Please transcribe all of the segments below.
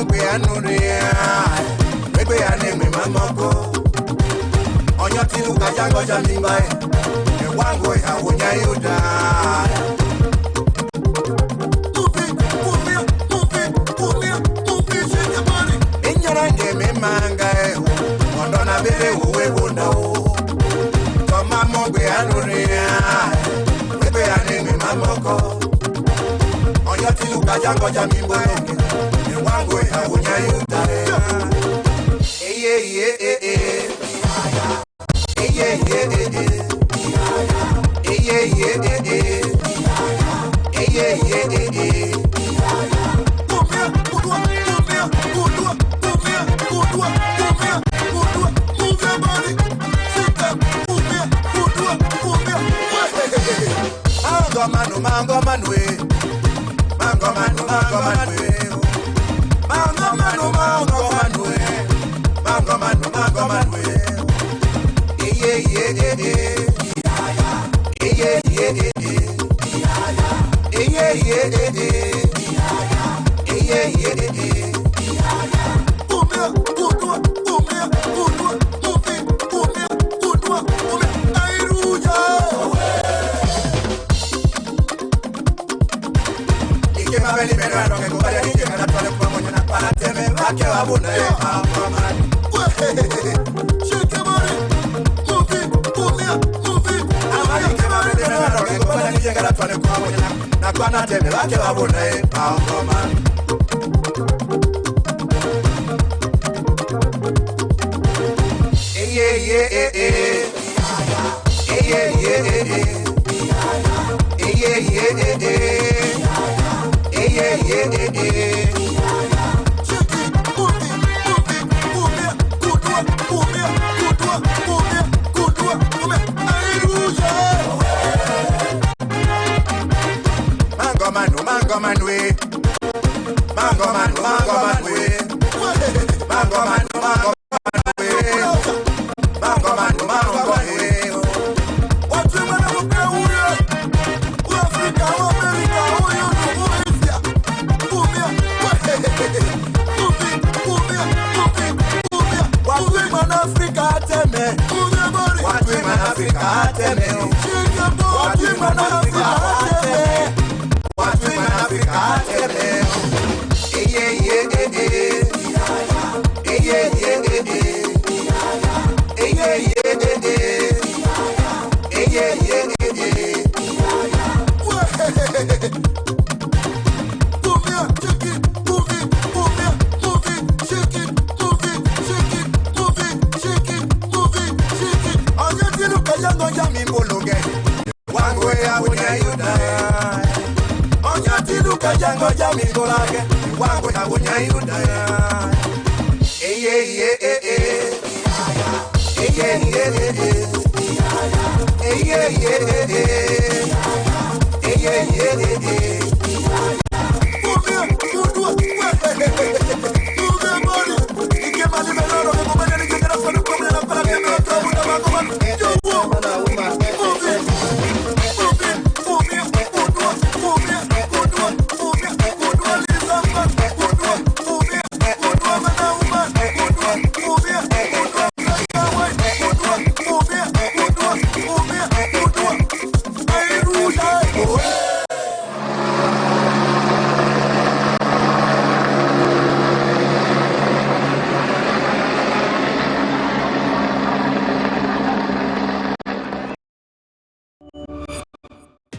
mogbe anuria. Wegbe aneme mamoko. Onyo tilu kajango jamimbae. Wango ya wonya yuda. Inyarange me manga ondona bere uwe wona o. Toma mogbe anuria. Wegbe aneme mamoko. Onyo tilu kajango jamimbae. Wango ya wonya yuda.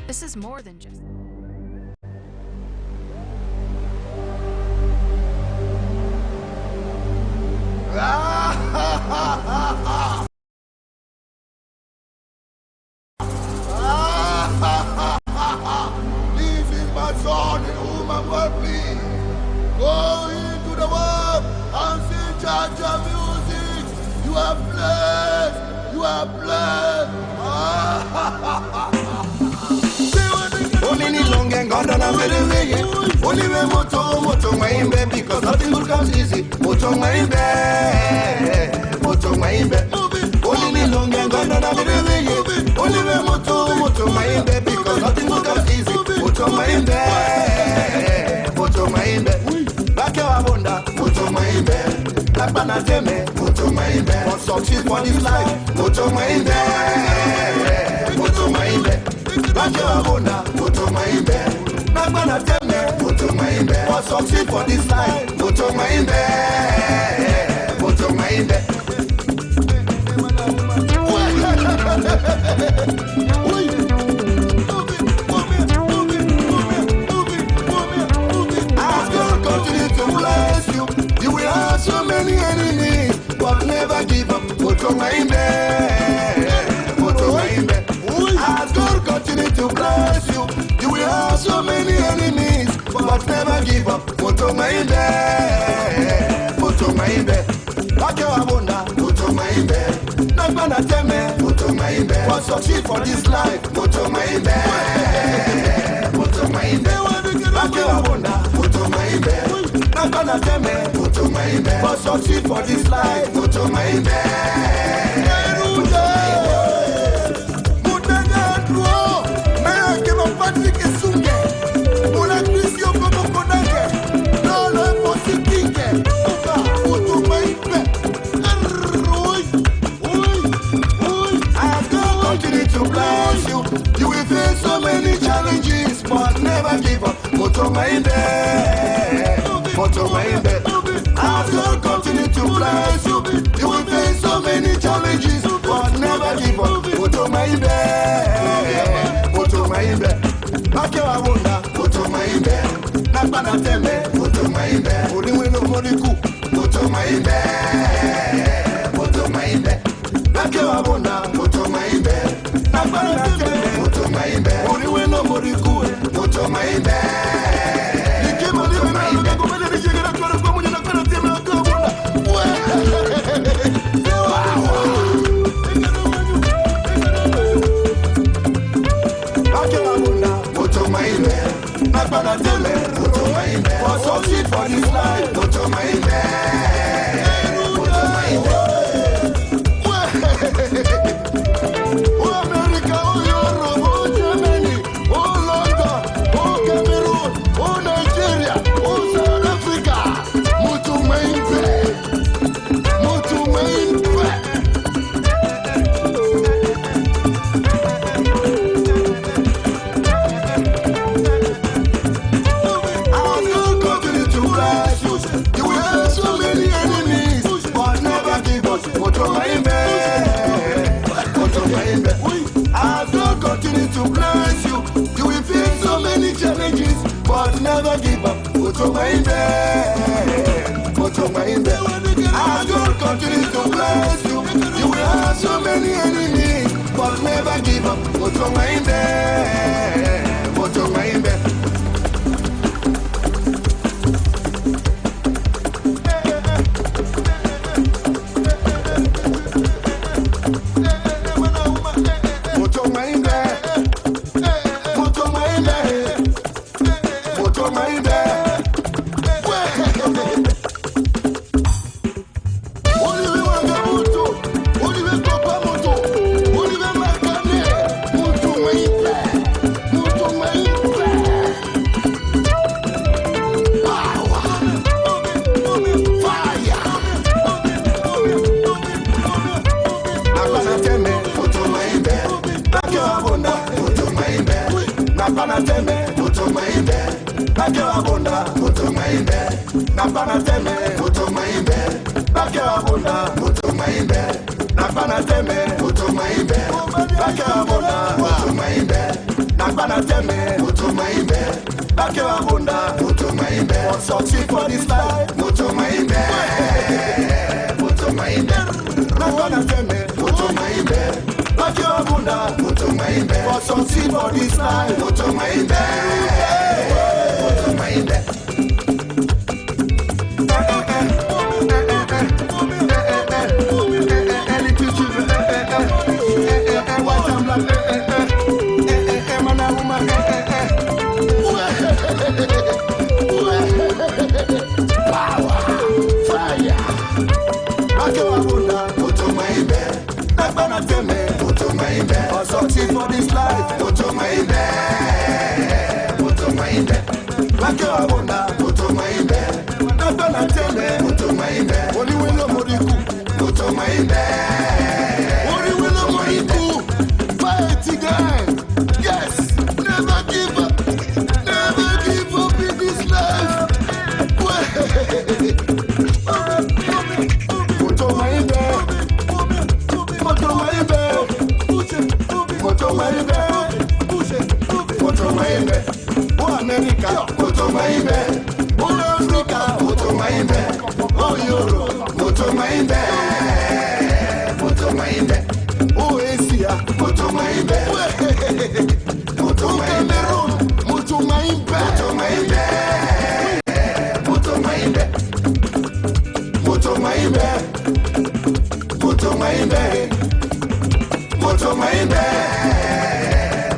This is more than just... Leaving my son in whom I'm well pleased. Go into the world and sing cha-cha music. You are blessed. You are blessed. Only long and gone down a very way. Only way moto my because nothing will come easy. Moto my bed. Only long and gone down a very way. Only way moto my bed because nothing will come easy. Moto my bed. Back your abunda. Nakbana teme, moto maimbe. For succeed for this life, moto maimbe. Moto maimbe. Bake wabona, moto maimbe. Nakbana teme, moto maimbe. For succeed for this life, moto maimbe. Moto maimbe. So many enemies, but never give up. Moto maimbe, moto maimbe. As God continue to bless you, you will have so many enemies, but never give up. Moto maimbe, moto maimbe. Bake wabona, moto maimbe. Nakbana teme, moto maimbe. For succeed for this life, moto maimbe, moto maimbe. Bake wabona, moto maimbe. Nakbana teme, moto maimbe. For succeed for this life, moto maimbe. You will face so many challenges, but never give up. Moto maimbe, moto maimbe. As God continue to bless you, you will face so many challenges, but never give up. Moto maimbe, moto maimbe. Bake wabona, moto maimbe. Nakbana teme, moto maimbe. Uriweno moriku, moto maimbe, moto maimbe. Bake wabona, moto maimbe. Nakbana teme, moto maimbe. Uriweno moriku, moto maimbe. Nakbana teme, moto maimbe. For succeed for this life, moto maimbe, moto maimbe. Oh America, oh Europe, oh Germany, oh London, oh Cameroon, oh Nigeria, oh South Africa, moto maimbe, moto maimbe. Moto maimbe, moto maimbe. As God continue to bless you, you will face so many challenges, but never give up. Moto maimbe, moto maimbe. As God continue to bless you, you will have so many enemies, but never give up. Moto maimbe, moto maimbe. Nakbana teme, moto maimbe. Bake wabona, moto maimbe. Nakbana teme, moto maimbe. Bake wabona, moto maimbe. Nakbana teme, moto maimbe. Bake wabona, moto maimbe. Nakbana teme, moto maimbe. Bake wabona, moto maimbe. For succeed for this life, moto maimbe, moto maimbe. Nakbana teme, moto maimbe. Bake wabona, moto maimbe. For succeed for this life, moto maimbe, moto maimbe. Power, fire. moto maimbe, moto maimbe. Oh, Asia. Moto maimbe, moto maimbe, Moto maimbe. moto maimbe, moto maimbe, moto maimbe, moto maimbe, moto maimbe,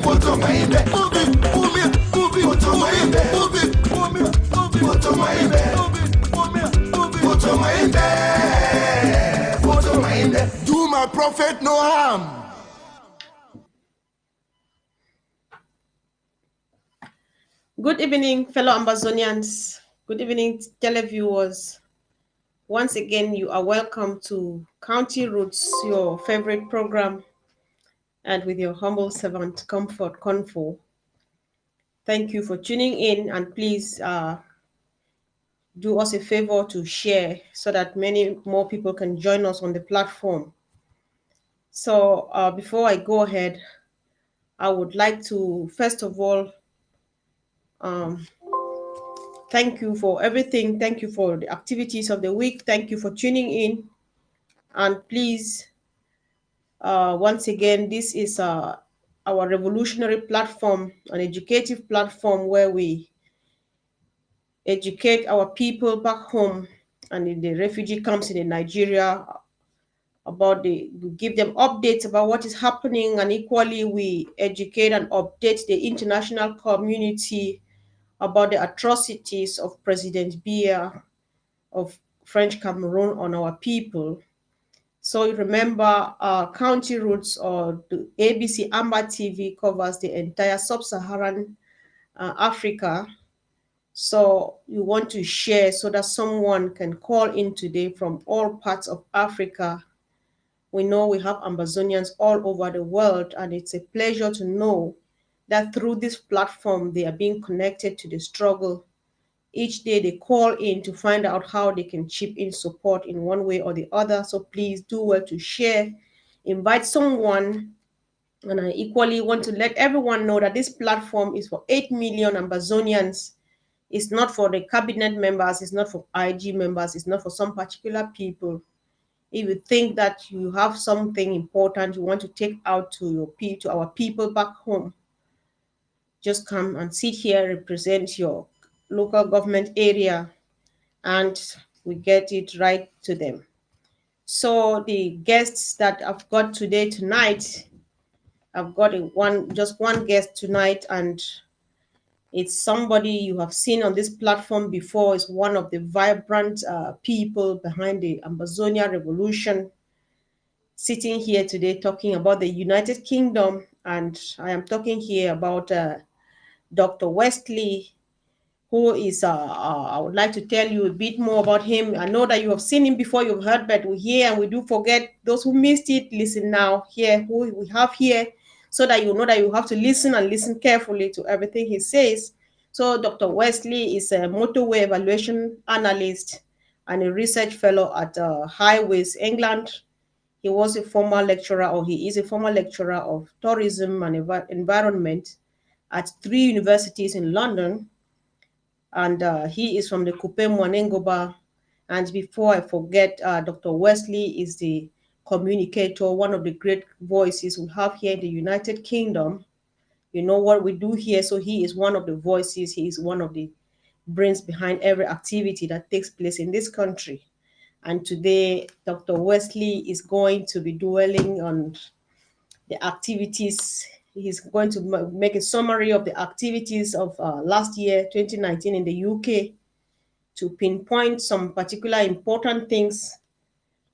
moto maimbe. Move it, move it, move it, Moto move maimbe, it, move it, move it, move it, moto maimbe, move it, move it, move it. moto maimbe, moto maimbe. Do my prophet no harm. Good evening, fellow Ambazonians. Good evening, televiewers. Once again, you are welcome to County Roots, your favorite program, and with your humble servant, Konfor. Thank you for tuning in, and please do us a favor to share so that many more people can join us on the platform. So before I go ahead, I would like to, first of all, thank you for everything. Thank you for the activities of the week. Thank you for tuning in. And please, once again, this is our revolutionary platform, an educative platform where we educate our people back home and in the refugee camps in Nigeria about we give them updates about what is happening, and equally we educate and update the international community about the atrocities of President Biya of French Cameroon on our people. So you remember County Roots or the ABC Amber TV covers the entire sub-Saharan Africa. So you want to share so that someone can call in today from all parts of Africa. We know we have Ambazonians all over the world, and it's a pleasure to know that through this platform, they are being connected to the struggle. Each day they call in to find out how they can chip in support in one way or the other. So please do well to share, invite someone. And I equally want to let everyone know that this platform is for 8 million Ambazonians. It's not for the cabinet members, it's not for IG members, it's not for some particular people. If you think that you have something important you want to take out to our people back home, just come and sit here, represent your local government area, and we get it right to them. So the guests that I've got tonight, I've got just one guest tonight, and it's somebody you have seen on this platform before. It's one of the vibrant people behind the Ambazonia Revolution, sitting here today talking about the United Kingdom. And I am talking here about Dr. Wesley, who is, I would like to tell you a bit more about him. I know that you have seen him before, you've heard, but we hear and we do forget. Those who missed it, listen now, hear who we have here, so that you know that you have to listen and listen carefully to everything he says. So Dr. Wesley is a motorway evaluation analyst and a research fellow at Highways England. He was a former lecturer, or he is a former lecturer of tourism and environment at 3 universities in London. And he is from the Kupe Mwanengoba. And before I forget, Dr. Wesley is the communicator, one of the great voices we have here in the United Kingdom. You know what we do here, so he is one of the voices, he is one of the brains behind every activity that takes place in this country. And today, Dr. Wesley is going to be dwelling on the activities. He's going to make a summary of the activities of last year, 2019, in the UK, to pinpoint some particular important things,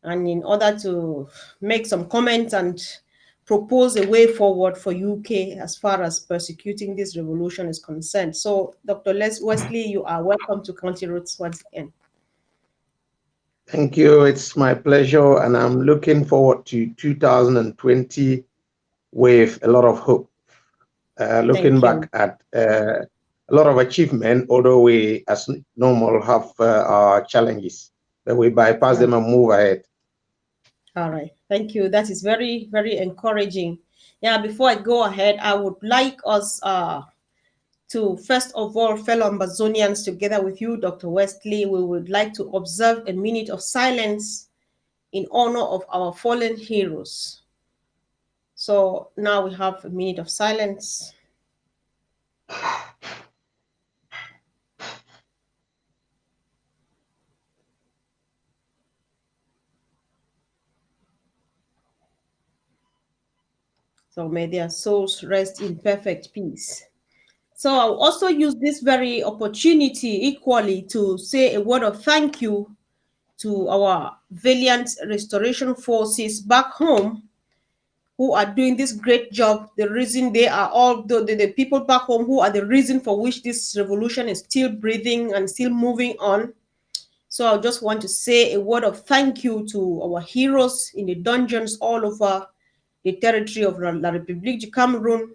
and in order to make some comments and propose a way forward for UK as far as persecuting this revolution is concerned. So, Dr. Wesley, you are welcome to County Roots once again. Thank you. It's my pleasure, and I'm looking forward to 2020 with a lot of hope. Looking back at a lot of achievement, although we, as normal, have our challenges, but we bypass them and move ahead. All right. Thank you. That is very, very encouraging. Yeah, before I go ahead, I would like us to, first of all, fellow Ambazonians, together with you, Dr. Wesley, we would like to observe a minute of silence in honor of our fallen heroes. So now we have a minute of silence. So may their souls rest in perfect peace. So I'll also use this very opportunity equally to say a word of thank you to our valiant restoration forces back home who are doing this great job. The reason they are all the people back home who are the reason for which this revolution is still breathing and still moving on. So I just want to say a word of thank you to our heroes in the dungeons all over the territory of La République du Cameroon.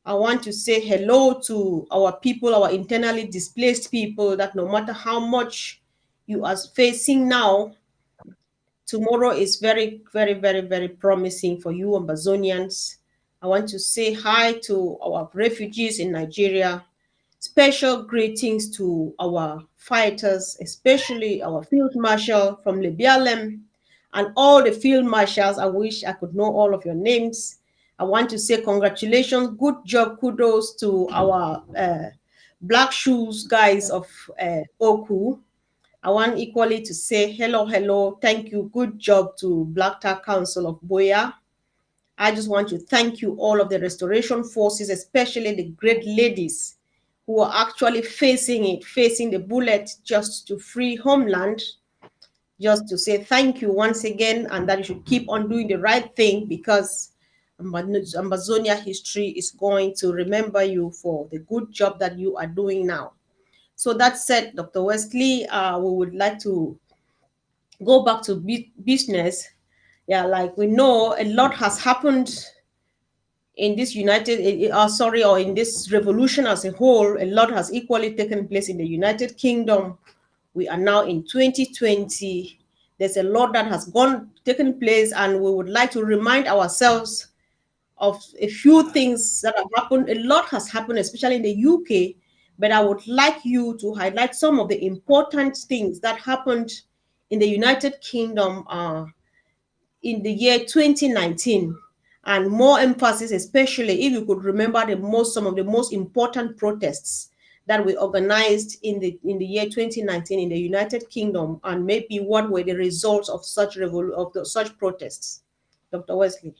I want to say hello to our people, our internally displaced people, that no matter how much you are facing now, tomorrow is very, very, very, very promising for you Ambazonians. I want to say hi to our refugees in Nigeria. Special greetings to our fighters, especially our Field Marshal from Libialem and all the Field Marshals. I wish I could know all of your names. I want to say congratulations, good job, kudos to our Black Shoes guys of Oku. I want equally to say hello, hello, thank you, good job to Black Tar Council of Boya. I just want to thank you all of the restoration forces, especially the great ladies who are actually facing the bullet just to free homeland. Just to say thank you once again, and that you should keep on doing the right thing, because Amazonia history is going to remember you for the good job that you are doing now. So that said, Dr. Wesley, we would like to go back to business. Yeah, like we know a lot has happened in this or in this revolution as a whole. A lot has equally taken place in the United Kingdom. We are now in 2020. There's a lot that has taken place, and we would like to remind ourselves of a few things that have happened. A lot has happened, especially in the UK, but I would like you to highlight some of the important things that happened in the United Kingdom in the year 2019, and more emphasis, especially if you could remember some of the most important protests that we organized in the year 2019 in the United Kingdom, and maybe what were the results of such such protests. Dr. Wesley.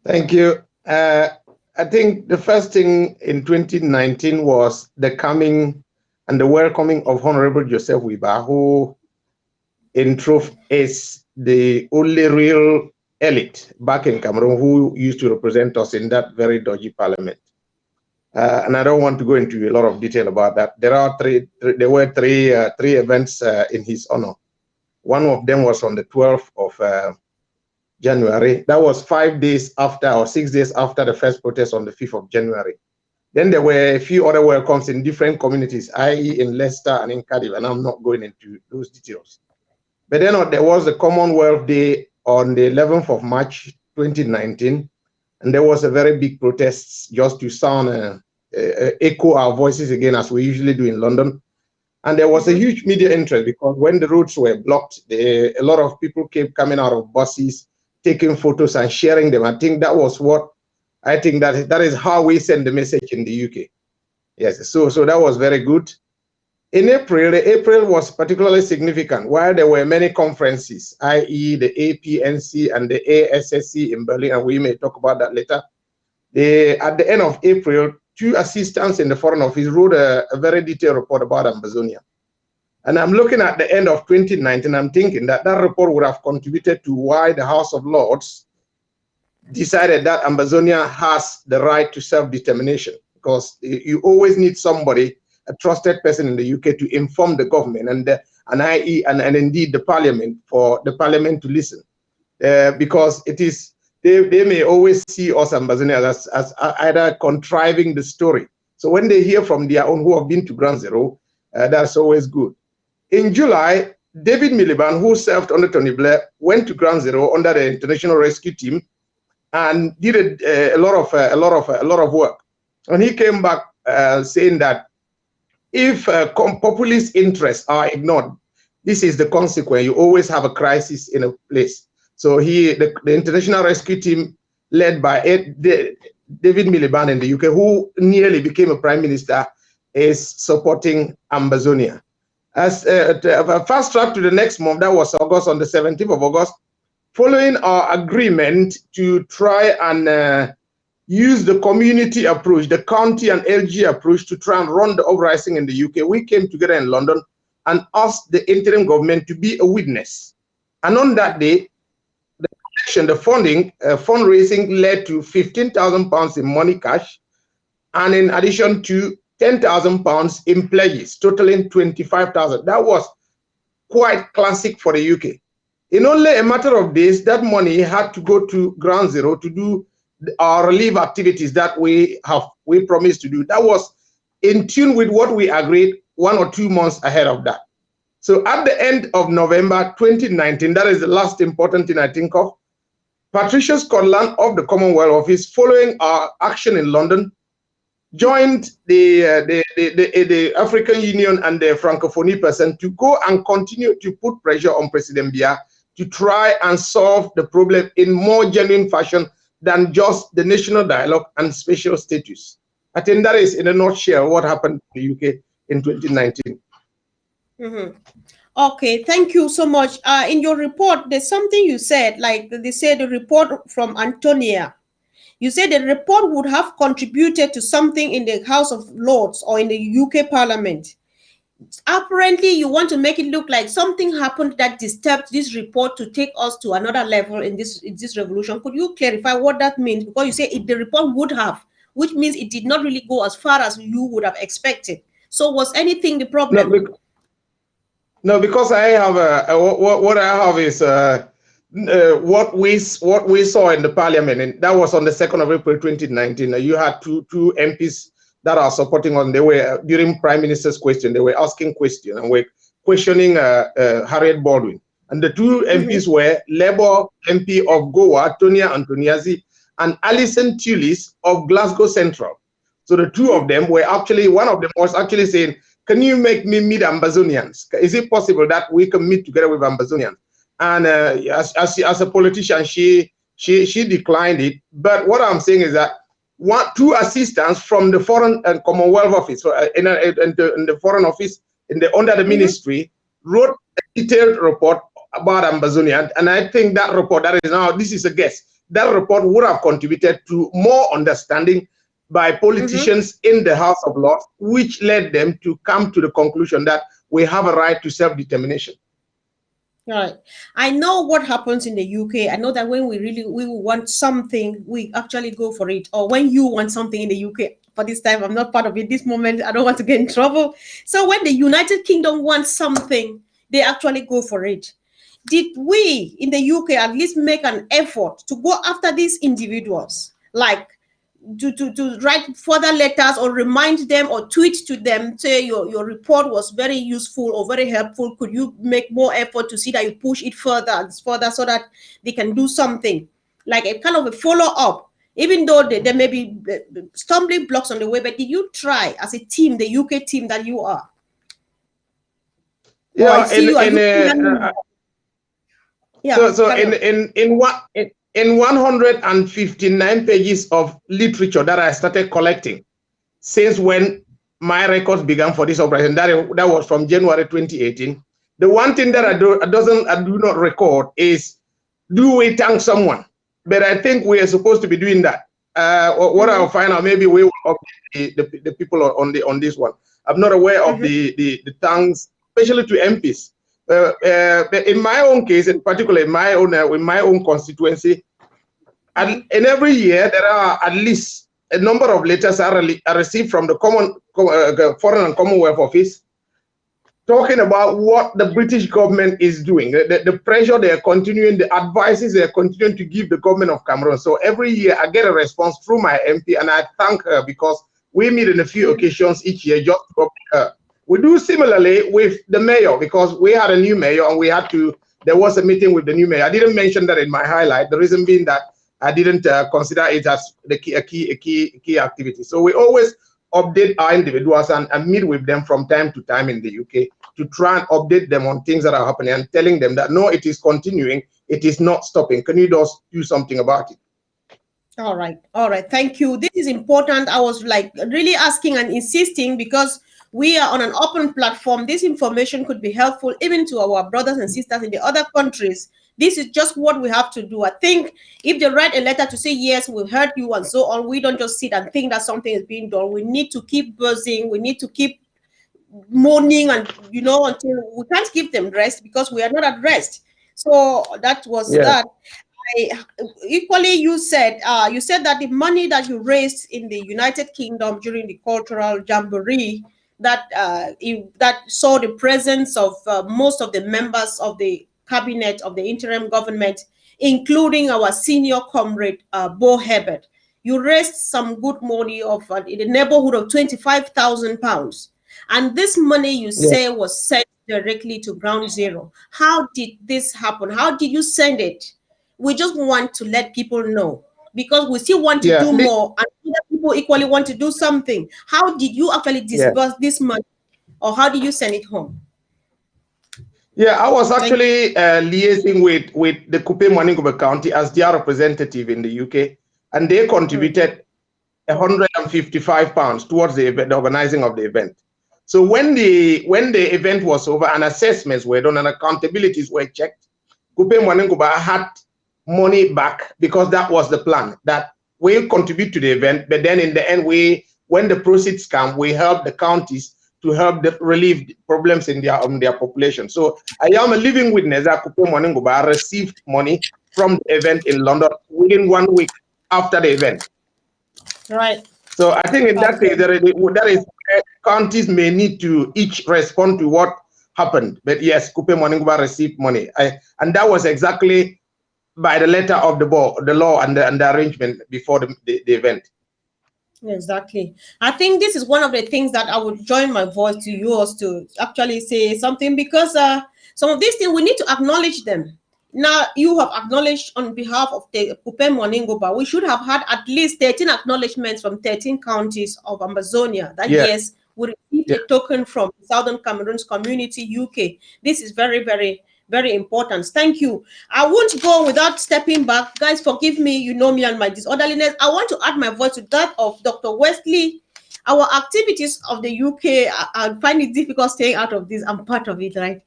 Thank you. I think the first thing in 2019 was the coming and the welcoming of Honorable Joseph Wiba, who in truth is the only real elite back in Cameroon who used to represent us in that very dodgy parliament. And I don't want to go into a lot of detail about that. There were three events in his honor. One of them was on the 12th of January. That was 5 days after, or 6 days after, the first protest on the 5th of January. Then there were a few other welcomes in different communities, i.e. in Leicester and in Cardiff, and I'm not going into those details. But then there was the Commonwealth Day on the 11th of March 2019, and there was a very big protest just to sound echo our voices again, as we usually do in London. And there was a huge media interest, because when the roads were blocked, a lot of people kept coming out of buses, taking photos and sharing them. I think that was that is how we send the message in the UK. Yes, so that was very good. In April was particularly significant, while there were many conferences, i.e. the APNC and the ASSC in Berlin, and we may talk about that later. At the end of April, 2 assistants in the Foreign Office wrote a very detailed report about Ambazonia. And I'm looking at the end of 2019, I'm thinking that report would have contributed to why the House of Lords decided that Ambazonia has the right to self-determination, because you always need somebody, a trusted person in the UK, to inform the government and indeed the parliament, for the parliament to listen, because it is they may always see us Ambazonians as either contriving the story. So when they hear from their own who have been to Ground Zero, that's always good. In July, David Miliband, who served under Tony Blair, went to Ground Zero under the International Rescue Team and did a lot of work. And he came back saying that if populist interests are ignored, this is the consequence. You always have a crisis in a place. So the international rescue team led by David Miliband in the UK, who nearly became a prime minister, is supporting Ambazonia. As a fast track to the next month, that was August, on the 17th of August, following our agreement to try and use the community approach, the county and LG approach to try and run the uprising in the UK, we came together in London and asked the interim government to be a witness. And on that day, the collection, the fundraising led to £15,000 in money cash, and in addition to £10,000 in pledges, totaling £25,000. That was quite classic for the UK. In only a matter of days, that money had to go to ground zero to do our relief activities that we promised to do. That was in tune with what we agreed 1 or 2 months ahead of that. So at the end of November 2019, that is the last important thing I think of, Patricia Scotland of the Commonwealth Office, following our action in London, joined the African Union and the Francophonie person to go and continue to put pressure on President Biya to try and solve the problem in more genuine fashion than just the national dialogue and special status. I think that is, in a nutshell, what happened in the UK in 2019. Okay, thank you so much. In your report, there's something you said, like they said, the report from Antonia. You said the report would have contributed to something in the House of Lords or in the UK Parliament. Apparently, you want to make it look like something happened that disturbed this report to take us to another level in this revolution. Could you clarify what that means? Because you say the report would have, which means it did not really go as far as you would have expected. So was anything the problem? No, because I have what I have is what we saw in the Parliament, and that was on the 2nd of April 2019. You had two MPs that are supporting on. They were, during Prime Minister's question, they were asking questions and were questioning Harriet Baldwin. And the two MPs were Labour MP of Goa, Tonia Antoniazzi, and Alison Tullis of Glasgow Central. So the two of them were actually, one of them was actually saying, can you make me meet Ambazonians? Is it possible that we can meet together with Ambazonians? And as a politician, she declined it. But what I'm saying is that two assistants from the Foreign and Commonwealth Office, so in the Foreign Office, under the ministry, wrote a detailed report about Ambazonia. And I think that report, that is now, this is a guess, that report would have contributed to more understanding by politicians in the House of Lords, which led them to come to the conclusion that we have a right to self-determination. Right. I know what happens in the UK. I know that when we want something, we actually go for it. Or when you want something in the UK, for this time, I'm not part of it this moment, I don't want to get in trouble. So when the United Kingdom wants something, they actually go for it. Did we in the UK at least make an effort to go after these individuals, like to write further letters or remind them or tweet to them, say your report was very useful or very helpful, could you make more effort to see that you push it further and further so that they can do something, like a kind of a follow-up, even though there may be stumbling blocks on the way? But did you try as a team, the UK team that you are? Yeah, in 159 pages of literature that I started collecting since when my records began for this operation, that was from January 2018. The one thing that I do not record is, do we thank someone? But I think we are supposed to be doing that. What I'll find out, maybe we will update the people on this one. I'm not aware of the thanks, especially to MPs. In my own case, in particular, in my own constituency, and in every year there are at least a number of letters are received from the Foreign and Commonwealth Office, talking about what the British government is doing, the pressure they are continuing, the advices they are continuing to give the government of Cameroon. So every year I get a response through my MP, and I thank her because we meet in a few occasions each year just to update her. We do similarly with the mayor, because we had a new mayor and there was a meeting with the new mayor. I didn't mention that in my highlight, the reason being that I didn't consider it as a key activity. So we always update our individuals and meet with them from time to time in the UK to try and update them on things that are happening and telling them that no, it is continuing, it is not stopping. Can you just do something about it? All right, thank you. This is important. I was like really asking and insisting because we are on an open platform. This information could be helpful even to our brothers and sisters in the other countries. This is just what we have to do. I think if they write a letter to say, yes, we heard you and so on, we don't just sit and think that something is being done. We need to keep buzzing. We need to keep mourning, and until we can't give them rest because we are not at rest. So that was that. Equally, you said that the money that you raised in the United Kingdom during the cultural jamboree, that that saw the presence of most of the members of the cabinet of the interim government, including our senior comrade Bo Herbert. You raised some good money of in the neighborhood of £25,000, and this money you say was sent directly to Ground Zero. How did this happen? How did you send it? We just want to let people know because we still want to do more, and other people equally want to do something. How did you actually disburse this money, or how did you send it home? Yeah, I was actually liaising with the Kupe Maningobe County as their representative in the UK, and they contributed £155 towards the organizing of the event. So when the event was over and assessments were done and accountabilities were checked, Kupe Maningobe had money back because that was the plan, that we contribute to the event, but then in the end, when the proceeds come, we help the counties to help relieve the problems in their population. So I am a living witness that Kupe Maningobe received money from the event in London within 1 week after the event. Right. So I think in that case, that is counties may need to each respond to what happened. But yes, Kupe Maningobe received money, and that was exactly by the letter of the law and the arrangement before the event. Exactly. I think this is one of the things that I would join my voice to yours to actually say something, because some of these things we need to acknowledge them. Now you have acknowledged on behalf of the Kupe Maningobe. We should have had at least 13 acknowledgements from 13 counties of Amazonia that yes, we received a token from Southern Cameroon's community, UK. This is very, very, very important. Thank you. I won't go without stepping back. Guys, forgive me. You know me and my disorderliness. I want to add my voice to that of Dr. Wesley. Our activities of the UK, I find it difficult staying out of this. I'm part of it, right?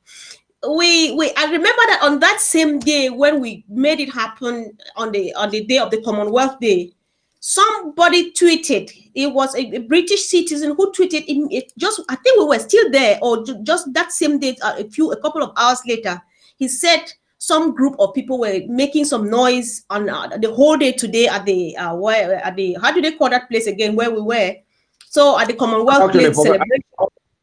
I remember that on that same day when we made it happen on the day of the Commonwealth Day, somebody tweeted. It was a British citizen who tweeted I think we were still there, or just that same day, a couple of hours later, he said some group of people were making some noise on the whole day today at the how do they call that place again where we were? So at the Commonwealth Day celebration.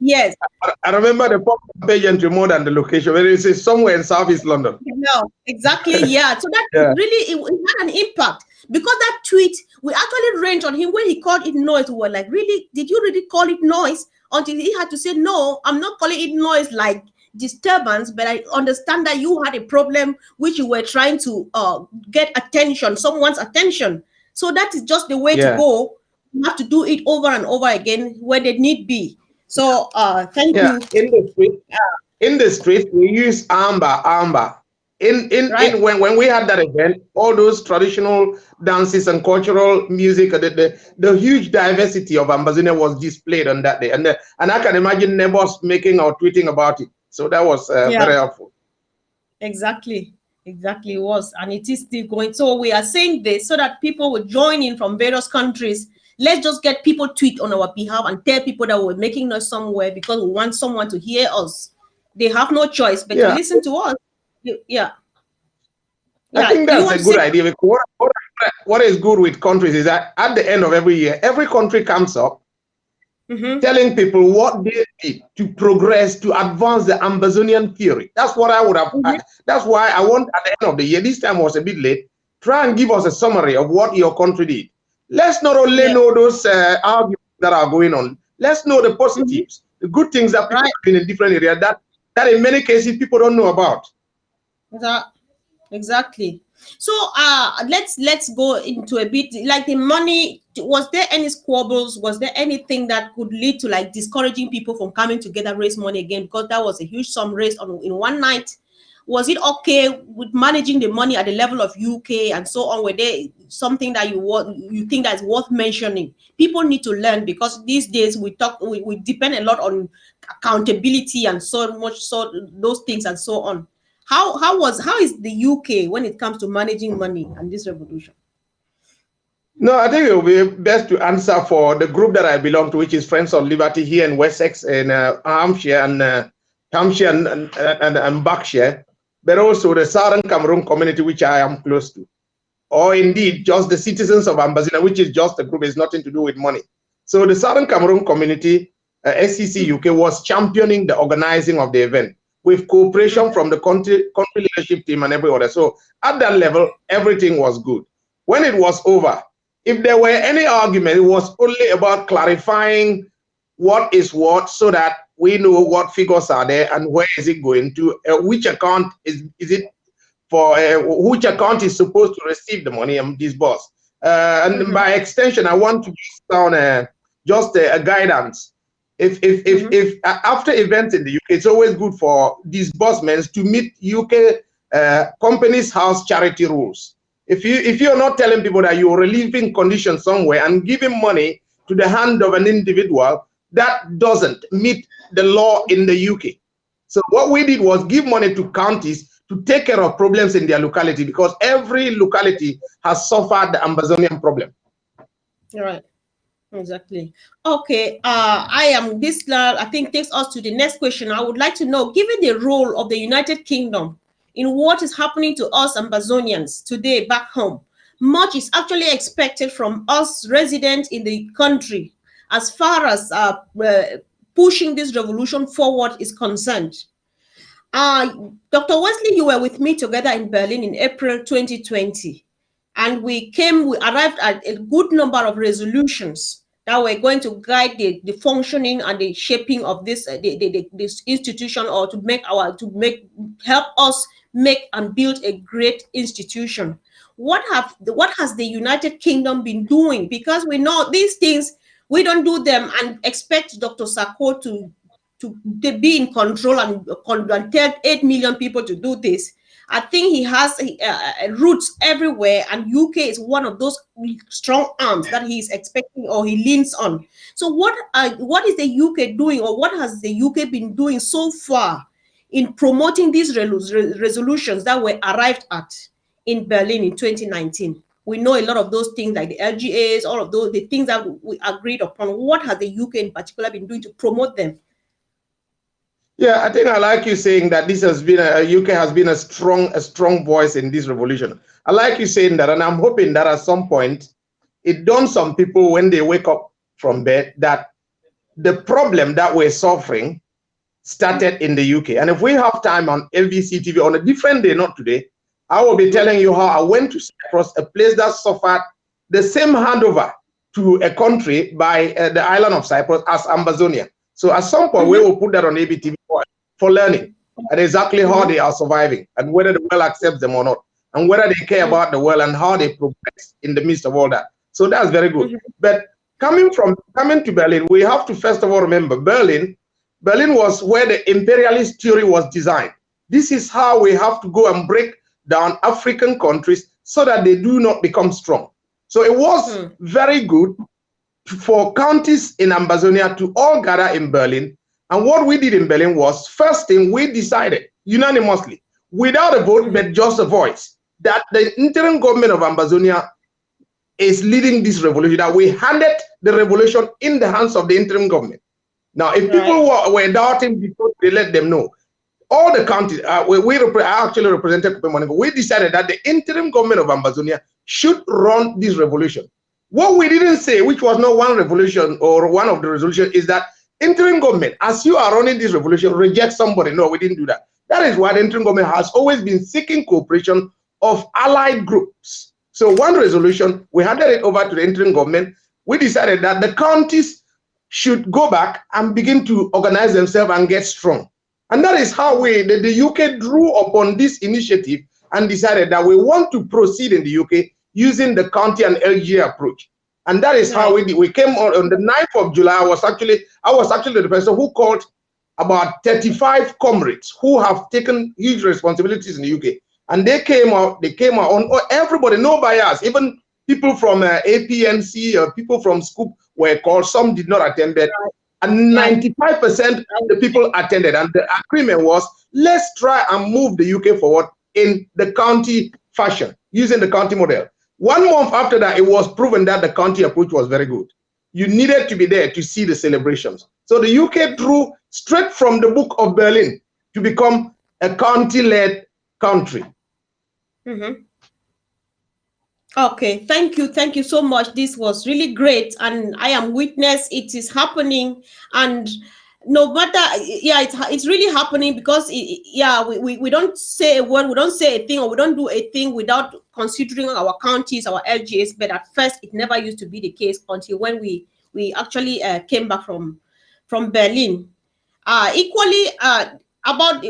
Yes. I remember the pageantry more than the location, where it is somewhere in Southeast London. No, exactly. Yeah. So that really it had an impact, because that tweet, we actually ranged on him when he called it noise. We were like, really? Did you really call it noise? Until he had to say, no, I'm not calling it noise like disturbance, but I understand that you had a problem which you were trying to get attention, someone's attention. So that is just the way to go. You have to do it over and over again where they need be. So thank you. In the street, we use amba. When we had that event, all those traditional dances and cultural music, the huge diversity of Amazonia was displayed on that day, and I can imagine neighbors making or tweeting about it. So that was very helpful. Exactly, it was, and it is still going. So we are saying this so that people will join in from various countries. Let's just get people tweet on our behalf and tell people that we're making noise somewhere because we want someone to hear us. They have no choice but to listen to us. I think that's a good idea. What is good with countries is that at the end of every year, every country comes up telling people what they need to progress, to advance the Amazonian theory. That's what I would have. That's why I want at the end of the year, this time was a bit late, try and give us a summary of what your country did. Let's not only know those arguments that are going on. Let's know the positives, the good things that people are doing in different areas that in many cases people don't know about. Exactly. So let's go into a bit like the money. Was there any squabbles? Was there anything that could lead to like discouraging people from coming together, raise money again? Because that was a huge sum raised in one night. Was it okay with managing the money at the level of UK and so on? Were there something that you think that's worth mentioning? People need to learn, because these days we depend a lot on accountability and so much, so those things and so on. How is the UK when it comes to managing money and this revolution? No, I think it will be best to answer for the group that I belong to, which is Friends of Liberty here in Wessex, in Hampshire and Berkshire, but also the Southern Cameroon community, which I am close to, or indeed just the citizens of Ambazonia, which is just a group, is nothing to do with money. So the Southern Cameroon community, SCC UK, was championing the organizing of the event with cooperation from the country leadership team and everyone. So at that level, everything was good. When it was over, if there were any argument, it was only about clarifying what is what, so that we know what figures are there and where is it going to, which account is it for, which account is supposed to receive the money and disburse. And by extension, I want to just down just a guidance. If after events in the UK, it's always good for disbursements to meet UK Companies House charity rules. If you're not telling people that you're relieving conditions somewhere and giving money to the hand of an individual, that doesn't meet the law in the UK. So what we did was give money to counties to take care of problems in their locality, because every locality has suffered the Ambazonian problem. Right. Exactly. Okay. I think takes us to the next question. I would like to know, given the role of the United Kingdom in what is happening to us Ambazonians today back home, much is actually expected from us residents in the country as far as pushing this revolution forward is concerned. Dr. Wesley, you were with me together in Berlin in April 2020, and we arrived at a good number of resolutions that were going to guide the functioning and the shaping of this this institution, or help us make and build a great institution. What has the United Kingdom been doing? Because we know these things, we don't do them and expect Dr. Sako to be in control and tell 8 million people to do this. I think he has roots everywhere, and UK is one of those strong arms that he is expecting or he leans on. So what is the UK doing, or what has the UK been doing so far in promoting these resolutions that were arrived at in Berlin in 2019? We know a lot of those things like the LGAs, all of those, the things that we agreed upon. What has the UK in particular been doing to promote them? Yeah, I think I like you saying that this has been UK has been a strong voice in this revolution. I like you saying that, and I'm hoping that at some point it dawns on people when they wake up from bed that the problem that we're suffering started in the UK. And if we have time on LBC TV on a different day, not today, I will be telling you how I went to Cyprus, a place that suffered the same handover to a country by the island of Cyprus as Ambazonia. So at some point, we will put that on ABTV for learning and exactly how they are surviving and whether the world accepts them or not, and whether they care about the world and how they progress in the midst of all that. So that's very good. But coming to Berlin, we have to first of all remember Berlin was where the imperialist theory was designed. This is how we have to go and break down African countries so that they do not become strong. So it was very good for counties in Ambazonia to all gather in Berlin. And what we did in Berlin was, first thing, we decided unanimously, without a vote, but just a voice, that the interim government of Ambazonia is leading this revolution, that we handed the revolution in the hands of the interim government. Now, if people were doubting before, they let them know. All the counties, I actually represented Copenhagen, we decided that the interim government of Ambazonia should run this revolution. What we didn't say, which was not one revolution or one of the resolutions, is that interim government, as you are running this revolution, reject somebody. No, we didn't do that. That is why the interim government has always been seeking cooperation of allied groups. So one resolution, we handed it over to the interim government. We decided that the counties should go back and begin to organize themselves and get strong. And that is how the UK drew upon this initiative and decided that we want to proceed in the UK using the county and LGA approach. And that is how we did. We came on the 9th of July. I was actually the person who called about 35 comrades who have taken huge responsibilities in the UK. And they came out on everybody, no bias, even people from APNC or people from Scoop were called, some did not attend that. And 95% of the people attended. And the agreement was, let's try and move the UK forward in the county fashion, using the county model. 1 month after that, it was proven that the county approach was very good. You needed to be there to see the celebrations. So the UK drew straight from the Book of Berlin to become a county-led country. Okay, thank you so much. This was really great, and I am witness it is happening. And no matter, it's really happening, because we don't say a word, we don't say a thing, or we don't do a thing without considering our counties, our LGAs. But at first, it never used to be the case until when we actually came back from Berlin. Equally, about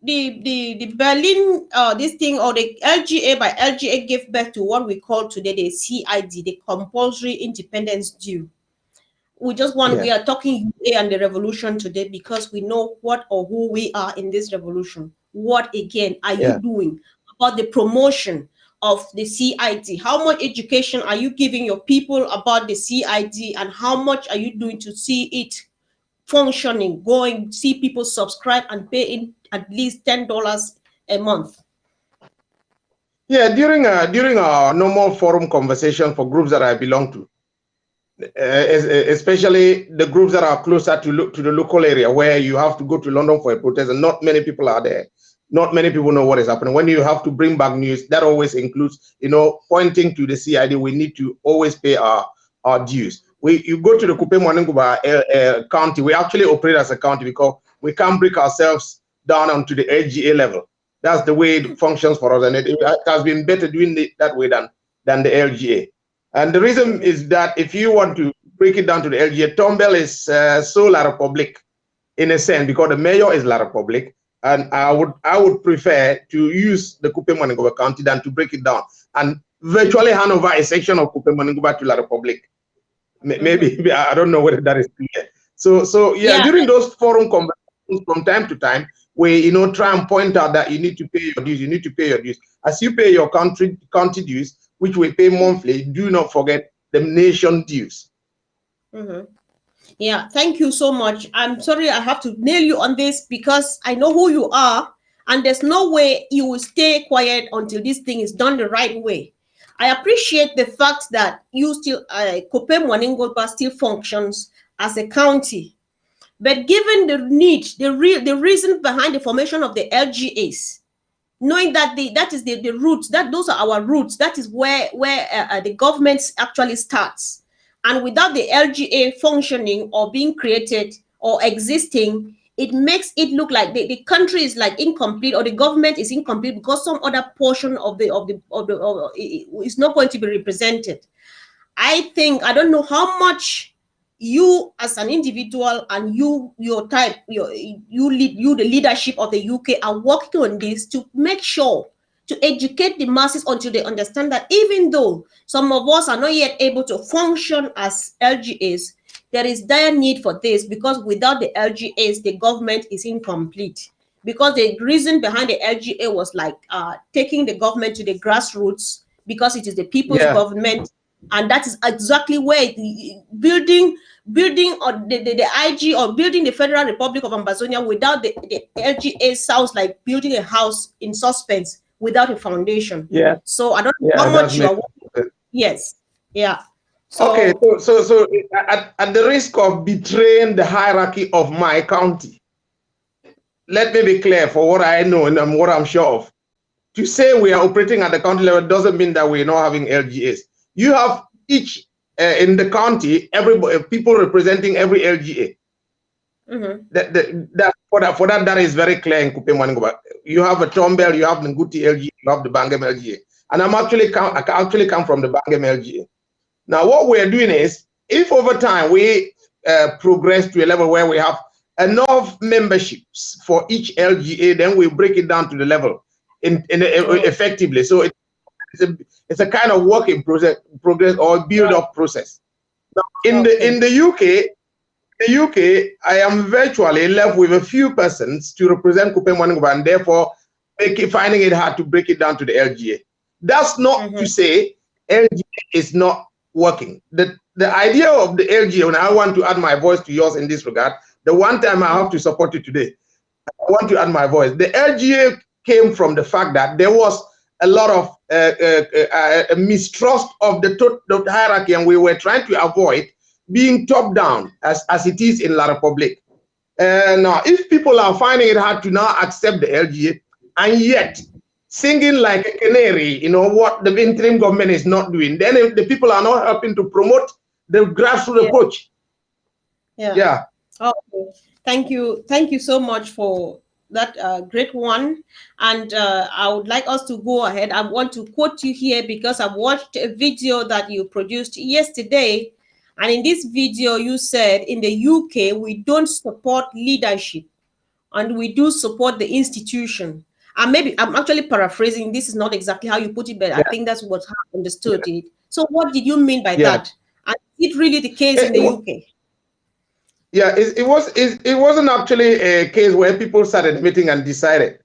the Berlin this thing, or the LGA by LGA gave birth to what we call today the CID, the compulsory independence due. We just want, we are talking UA and the revolution today because we know what or who we are in this revolution. What again are you doing about the promotion of the CID? How much education are you giving your people about the CID, and how much are you doing to see it functioning, see people subscribe and pay in at least $10 a month? Yeah, during our normal forum conversation for groups that I belong to, especially the groups that are closer to the local area where you have to go to London for a protest and not many people are there. Not many people know what is happening. When you have to bring back news, that always includes, pointing to the CID, we need to always pay our dues. You go to the Kupe Mwanenguba county, we actually operate as a county because we can't break ourselves down onto the LGA level. That's the way it functions for us, and it has been better doing it that way than the LGA. And the reason is that if you want to break it down to the LGA, Tombel is so La Republique in a sense, because the mayor is La Republique, and I would prefer to use the Kupe Mwanenguba county than to break it down and virtually hand over a section of Kupe Mwanenguba to La Republique. Maybe I don't know whether that is clear. So during those forum conversations from time to time, we try and point out that you need to pay your dues. You need to pay your dues. As you pay your county dues, which we pay monthly, do not forget the nation dues. Yeah, thank you so much. I'm sorry I have to nail you on this because I know who you are, and there's no way you will stay quiet until this thing is done the right way. I appreciate the fact that you still, Kupe Mwanenguba still functions as a county. But given the need, the reason behind the formation of the LGAs, knowing that that is the roots, that those are our roots, that is where the government actually starts. And without the LGA functioning or being created or existing, it makes it look like the country is like incomplete, or the government is incomplete because some other portion of is not going to be represented. I don't know how much you as an individual and your type, the leadership of the UK are working on this to make sure to educate the masses until they understand that even though some of us are not yet able to function as LGAs, there is dire need for this, because without the LGAs, the government is incomplete. Because the reason behind the LGA was like taking the government to the grassroots, because it is the people's government, and that is exactly where building or the IG or building the Federal Republic of Ambazonia without the LGA sounds like building a house in suspense without a foundation. Yeah. So I don't know how much you are working. Yes. Yeah. So, okay. So at the risk of betraying the hierarchy of my county, let me be clear for what I know and what I'm sure of. To say we are operating at the county level doesn't mean that we're not having LGAs. You have each in the county, people representing every LGA. That is very clear in Kupe Mwanenguba. You have a Tombel, you have Nguti LGA, you have the Bangem LGA, and I actually come from the Bangem LGA. Now, what we're doing is, if over time we progress to a level where we have enough memberships for each LGA, then we break it down to the level. effectively. So it's a kind of work in progress or build-up process. Now, in the UK, I am virtually left with a few persons to represent Kupe Mwaningwa, and therefore finding it hard to break it down to the LGA. That's not to say LGA is not working. The idea of the LGA, and I want to add my voice to yours in this regard, the one time I have to support it today, I want to add my voice. The LGA came from the fact that there was a lot of mistrust of the hierarchy, and we were trying to avoid being top down as it is in La Republique. Now, if people are finding it hard to now accept the LGA, and yet singing like a canary, you know, what the interim government is not doing, then the people are not helping to promote the grassroots approach. Yeah. Okay. Thank you so much for that great one. And I would like us to go ahead. I want to quote you here because I've watched a video that you produced yesterday. And in this video, you said in the UK, we don't support leadership and we do support the institution. And maybe I'm actually paraphrasing. This is not exactly how you put it, but I think that's what I understood it. So what did you mean by that? And is it really the case in the UK? Yeah, it wasn't actually a case where people started meeting and decided.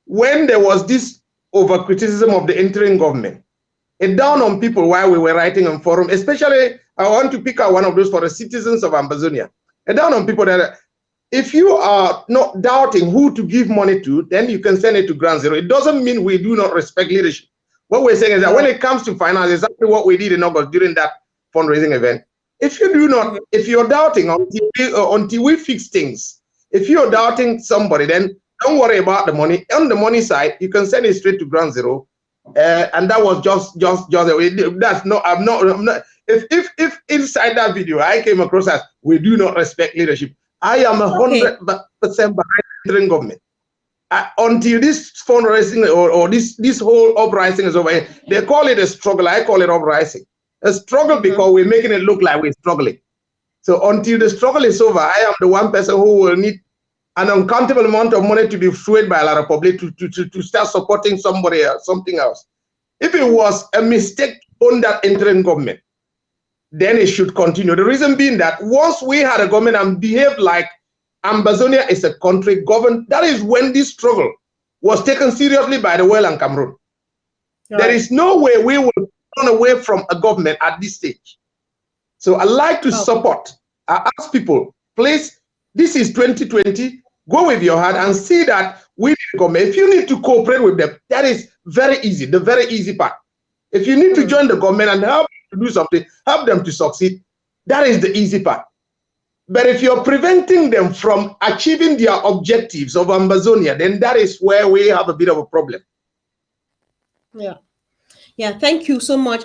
When there was this over criticism of the interim government, it dawned on people while we were writing on forum, especially I want to pick out one of those for the citizens of Ambazonia. It dawned on people that if you are not doubting who to give money to, then you can send it to Ground Zero. It doesn't mean we do not respect leadership. What we're saying is that when it comes to finance, exactly what we did in August during that fundraising event. If you do not, if you're doubting until we fix things, if you're doubting somebody, then don't worry about the money. On the money side, you can send it straight to Ground Zero. And that was just that's not, I'm not, if inside that video I came across as we do not respect leadership, I am 100% behind the interim government. Until this fundraising or this whole uprising is over, they call it a struggle. I call it uprising. A struggle because we're making it look like we're struggling. So until the struggle is over, I am the one person who will need an uncountable amount of money to be swayed by La Republique to start supporting somebody else, something else. If it was a mistake on that interim government, then it should continue. The reason being that once we had a government and behaved like Ambazonia is a country governed, that is when this struggle was taken seriously by the world and Cameroon. Right. There is no way we will run away from a government at this stage. So I like to support. I ask people, please, this is 2020, go with your heart and see that we need a government. If you need to cooperate with them, that is very easy, the very easy part. If you need to join the government and help to do something, help them to succeed, that is the easy part. But if you're preventing them from achieving their objectives of Ambazonia, then that is where we have a bit of a problem. Yeah, thank you so much.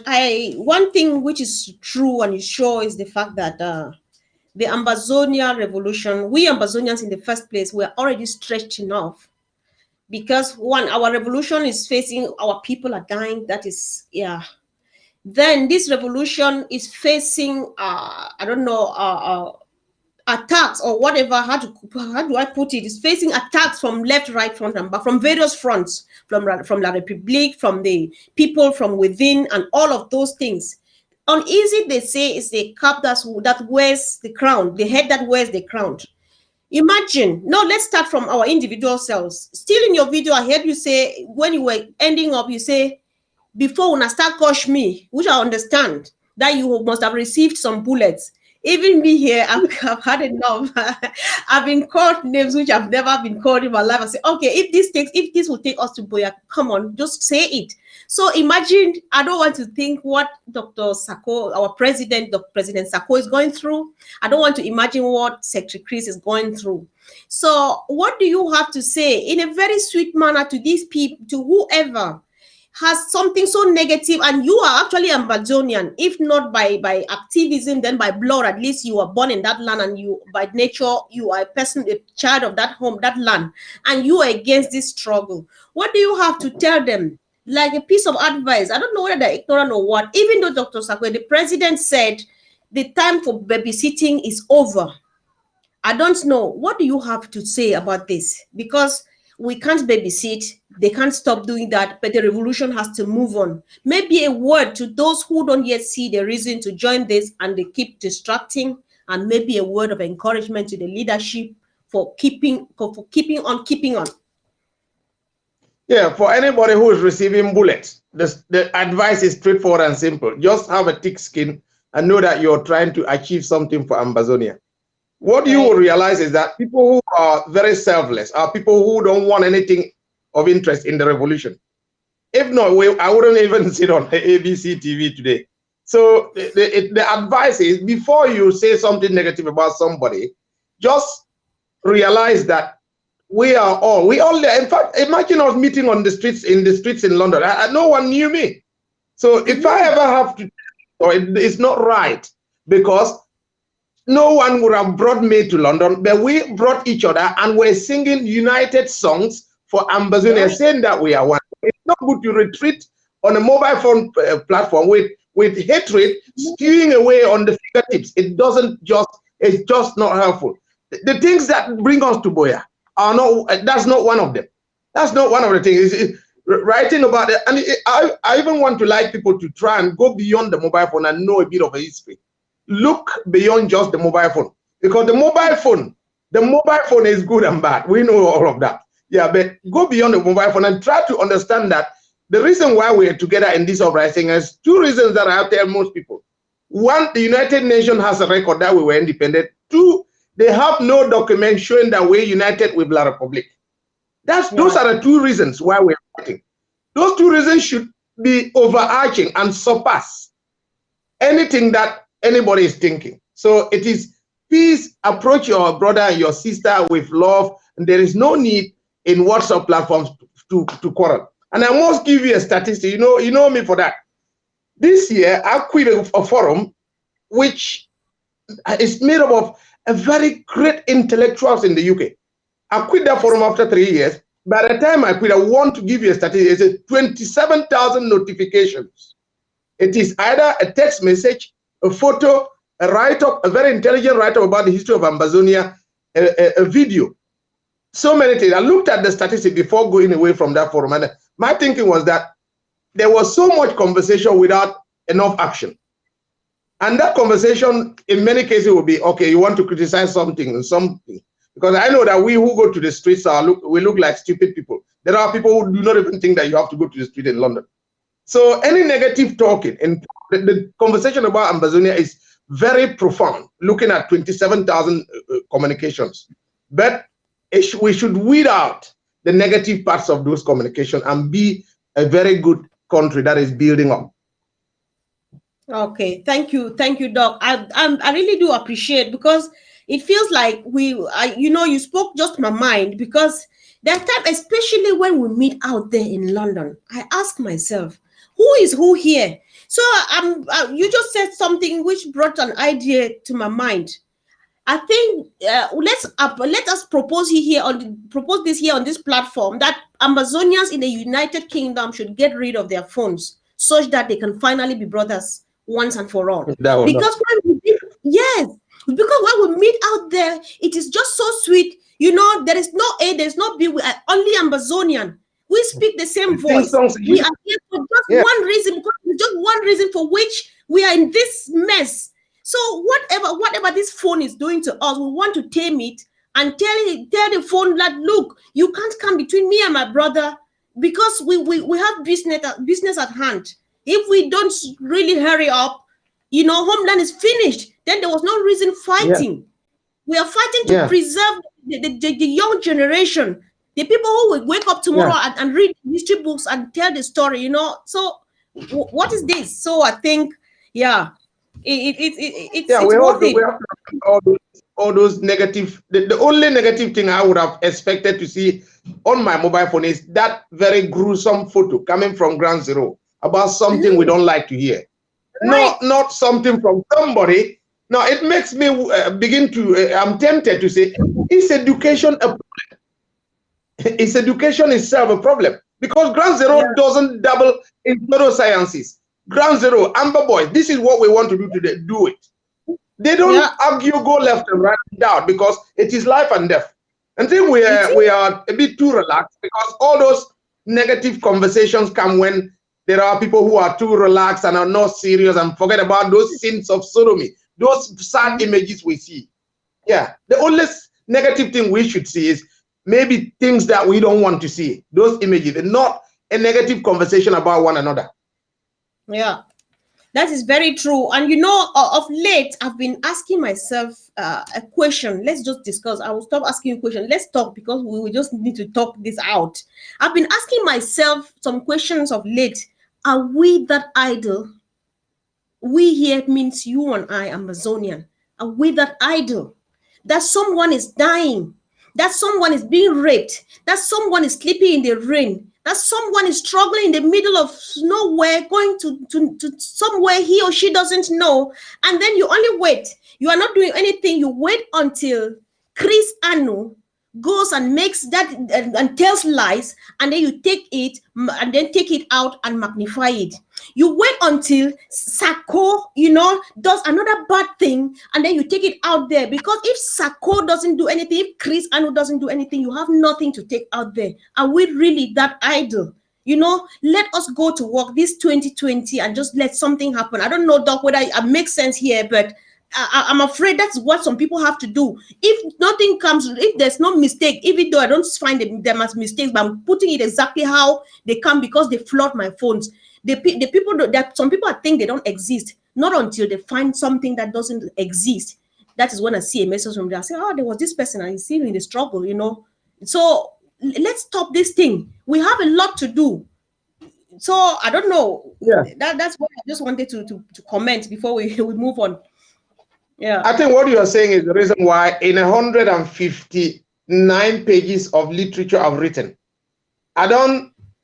One thing which is true and is sure is the fact that the Ambazonia revolution, we Ambazonians in the first place, were already stretched enough because one, our revolution is facing, our people are dying. That is, Then this revolution is facing, I don't know, attacks or whatever, how do I put it? It's facing attacks from left, right, front, and back, from various fronts, from La Republique, from the people from within, and all of those things. Uneasy, they say, is the cap that wears the crown, the head that wears the crown. Imagine, let's start from our individual selves. Still in your video, I heard you say, when you were ending up, you say, before when I start coach me, which I understand, that you must have received some bullets. Even me here, I've had enough. I've been called names which I've never been called in my life. I say, okay, if this will take us to Boya, come on, just say it. So imagine, I don't want to think what Dr. Sako, our president, Dr. President Sako is going through. I don't want to imagine what Secretary Chris is going through. So what do you have to say in a very sweet manner to these people, to whoever has something so negative, and you are actually Ambazonian, if not by activism, then by blood, at least you are born in that land, and you, by nature, you are a child of that home, that land, and you are against this struggle. What do you have to tell them? Like a piece of advice. I don't know whether they're ignorant or what. Even though Dr. Sakwe, the president, said the time for babysitting is over. I don't know. What do you have to say about this? Because we can't babysit. They can't stop doing that, but the revolution has to move on. Maybe a word to those who don't yet see the reason to join this and they keep distracting, and maybe a word of encouragement to the leadership for keeping on. Yeah, for anybody who is receiving bullets, the advice is straightforward and simple. Just have a thick skin and know that you're trying to achieve something for Ambazonia. What you will realize is that people who are very selfless are people who don't want anything of interest in the revolution. If not, I wouldn't even sit on ABC TV today. So the advice is, before you say something negative about somebody, just realize that we all, in fact, imagine us meeting on the streets in London. No one knew me. So if I ever have to, it's not right, because no one would have brought me to London, but we brought each other and we're singing united songs for Ambazonia, saying that we are one. It's not good to retreat on a mobile phone platform with hatred skewing away on the fingertips. It's just not helpful. The things that bring us to Boya are not, that's not one of them. That's not one of the things. Writing about it, and I even want to like people to try and go beyond the mobile phone and know a bit of a history. Look beyond just the mobile phone, because the mobile phone is good and bad. We know all of that. Yeah, but go beyond the mobile phone and try to understand that the reason why we are together in this uprising is two reasons that I tell most people. One, the United Nations has a record that we were independent. Two, they have no document showing that we're united with La Republic. Those are the two reasons why we're fighting. Those two reasons should be overarching and surpass anything that anybody is thinking. So it is, please approach your brother and your sister with love, and there is no need in WhatsApp platforms to quarrel. And I must give you a statistic. You know me for that. This year, I quit a forum which is made up of a very great intellectuals in the UK. I quit that forum after 3 years. By the time I quit, I want to give you a statistic. It's 27,000 notifications. It is either a text message, a photo, a write-up, a very intelligent write-up about the history of Ambazonia, a video. So many things. I looked at the statistic before going away from that forum, and my thinking was that there was so much conversation without enough action. And that conversation, in many cases, will be, okay, you want to criticize something. Because I know that we who go to the streets we look like stupid people. There are people who do not even think that you have to go to the street in London. So any negative talking, and the conversation about Ambazonia is very profound, looking at 27,000 communications. But we should weed out the negative parts of those communications and be a very good country that is building up. Okay, thank you, Doc. I really do appreciate, because it feels like you spoke just my mind, because that time, especially when we meet out there in London, I ask myself, who is who here? So you just said something which brought an idea to my mind. I think let us propose this here on this platform, that Amazonians in the United Kingdom should get rid of their phones, such that they can finally be brothers once and for all. Because when we meet out there, it is just so sweet. There is no A, there's no B. We are only Amazonian. We speak the same voice. We are here for just one reason, because just one reason for which we are in this mess. So whatever this phone is doing to us, we want to tame it and tell the phone that, look, you can't come between me and my brother, because we have business at hand. If we don't really hurry up, homeland is finished. Then there was no reason fighting. We are fighting to preserve the young generation, the people who will wake up tomorrow and read history books and tell the story. So what is this? So I think, it's worth it. All those negative. The only negative thing I would have expected to see on my mobile phone is that very gruesome photo coming from Ground Zero about something we don't like to hear. Not something from somebody. Now it makes me begin to. I'm tempted to say, is education a problem? Is education itself a problem? Because Ground Zero doesn't dabble in neurosciences. Ground Zero, Amber Boys, this is what we want to do today. Do it. They don't argue, go left and right down, because it is life and death. And then we are a bit too relaxed, because all those negative conversations come when there are people who are too relaxed and are not serious and forget about those sins of sodomy, those sad images we see. Yeah, the only negative thing we should see is maybe things that we don't want to see, those images, and not a negative conversation about one another. Yeah, that is very true. And you know, of late, I've been asking myself a question. Let's just discuss. I will stop asking you a question. Let's talk, because we just need to talk this out. I've been asking myself some questions of late. Are we that idle? We here means you and I, Amazonian. Are we that idle? That someone is dying, that someone is being raped, that someone is sleeping in the rain, that someone is struggling in the middle of nowhere, going to somewhere he or she doesn't know, and then you only wait. You are not doing anything. You wait until Chris Anu goes and makes that and tells lies, and then you take it and then take it out and magnify it. You wait until Sako, you know, does another bad thing, and then you take it out there. Because if Sako doesn't do anything, if Chris Anu doesn't do anything, you have nothing to take out there. Are we really that idle? You know, let us go to work this 2020 and just let something happen. I don't know, Doc, whether it makes sense here, but I'm afraid that's what some people have to do. If nothing comes, if there's no mistake, even though I don't find them as mistakes, but I'm putting it exactly how they come, because they flood my phones. The people that some people think they don't exist, not until they find something that doesn't exist. That is when I see a message from them. I say, oh, there was this person, and you see in the struggle, you know. So let's stop this thing. We have a lot to do. So I don't know. Yeah, That's what I just wanted to comment before we move on. Yeah, I think what you are saying is the reason why in 159 pages of literature I've written, I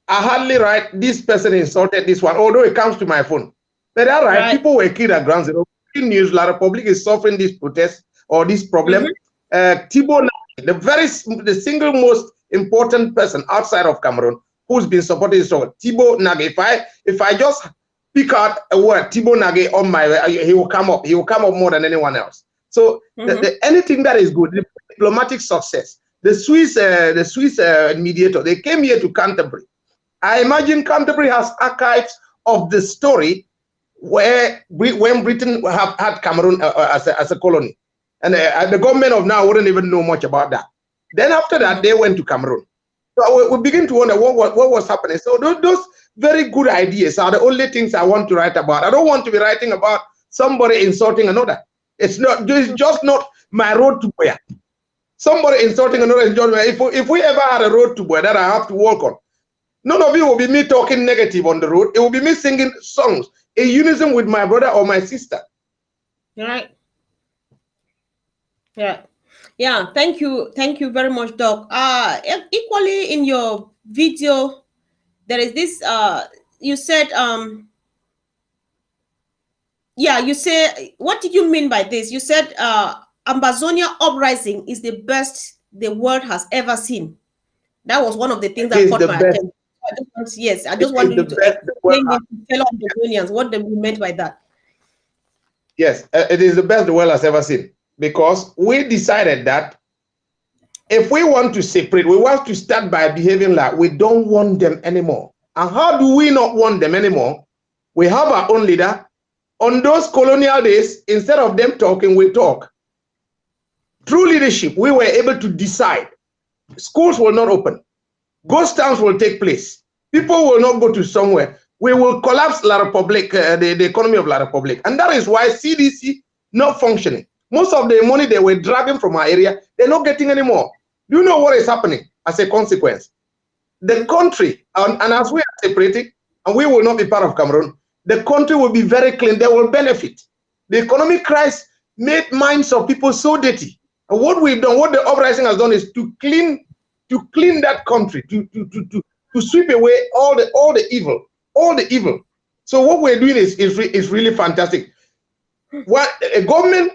hardly write this person insulted this one, although it comes to my phone. But all right, people were killed at ground zero. News, La Republic is suffering this protest or this problem. Thibault, the single most important person outside of Cameroon who's been supporting this struggle, Thibault Nage. If I just pick out a word, Thibault Nage, on my way, he will come up. He will come up more than anyone else. So anything that is good, the diplomatic success, the Swiss mediator, they came here to Canterbury. I imagine Canterbury has archives of the story where when Britain had Cameroon as a colony, and the government of now wouldn't even know much about that. Then after that, they went to Cameroon. So we begin to wonder what was happening. So those very good ideas are the only things I want to write about. I don't want to be writing about somebody insulting another. It's just not my road to where. Somebody insulting another is just, if we ever had a road to where that I have to walk on, none of it will be me talking negative on the road. It will be me singing songs in unison with my brother or my sister. Right. Yeah. Yeah. Thank you very much, Doc. Equally in your video, there is this. You said yeah. You say, what did you mean by this? You said Amazonia uprising is the best the world has ever seen. That was one of the things that caught my attention. I just wanted you to explain to fellow Amazonians what we meant by that. Yes, it is the best the world has ever seen, because we decided that if we want to separate, we want to start by behaving like we don't want them anymore. And how do we not want them anymore? We have our own leader. On those colonial days, instead of them talking, we talk. Through leadership, we were able to decide. Schools will not open. Ghost towns will take place. People will not go to somewhere. We will collapse La Republic, the economy of La Republic. And that is why CDC not functioning. Most of the money they were dragging from our area, they're not getting anymore. Do you know what is happening as a consequence? The country, and as we are separating, and we will not be part of Cameroon, the country will be very clean. They will benefit. The economic crisis made minds of people so dirty. And what we've done, what the uprising has done, is to clean that country, to sweep away all the evil. So what we're doing is really fantastic. What a government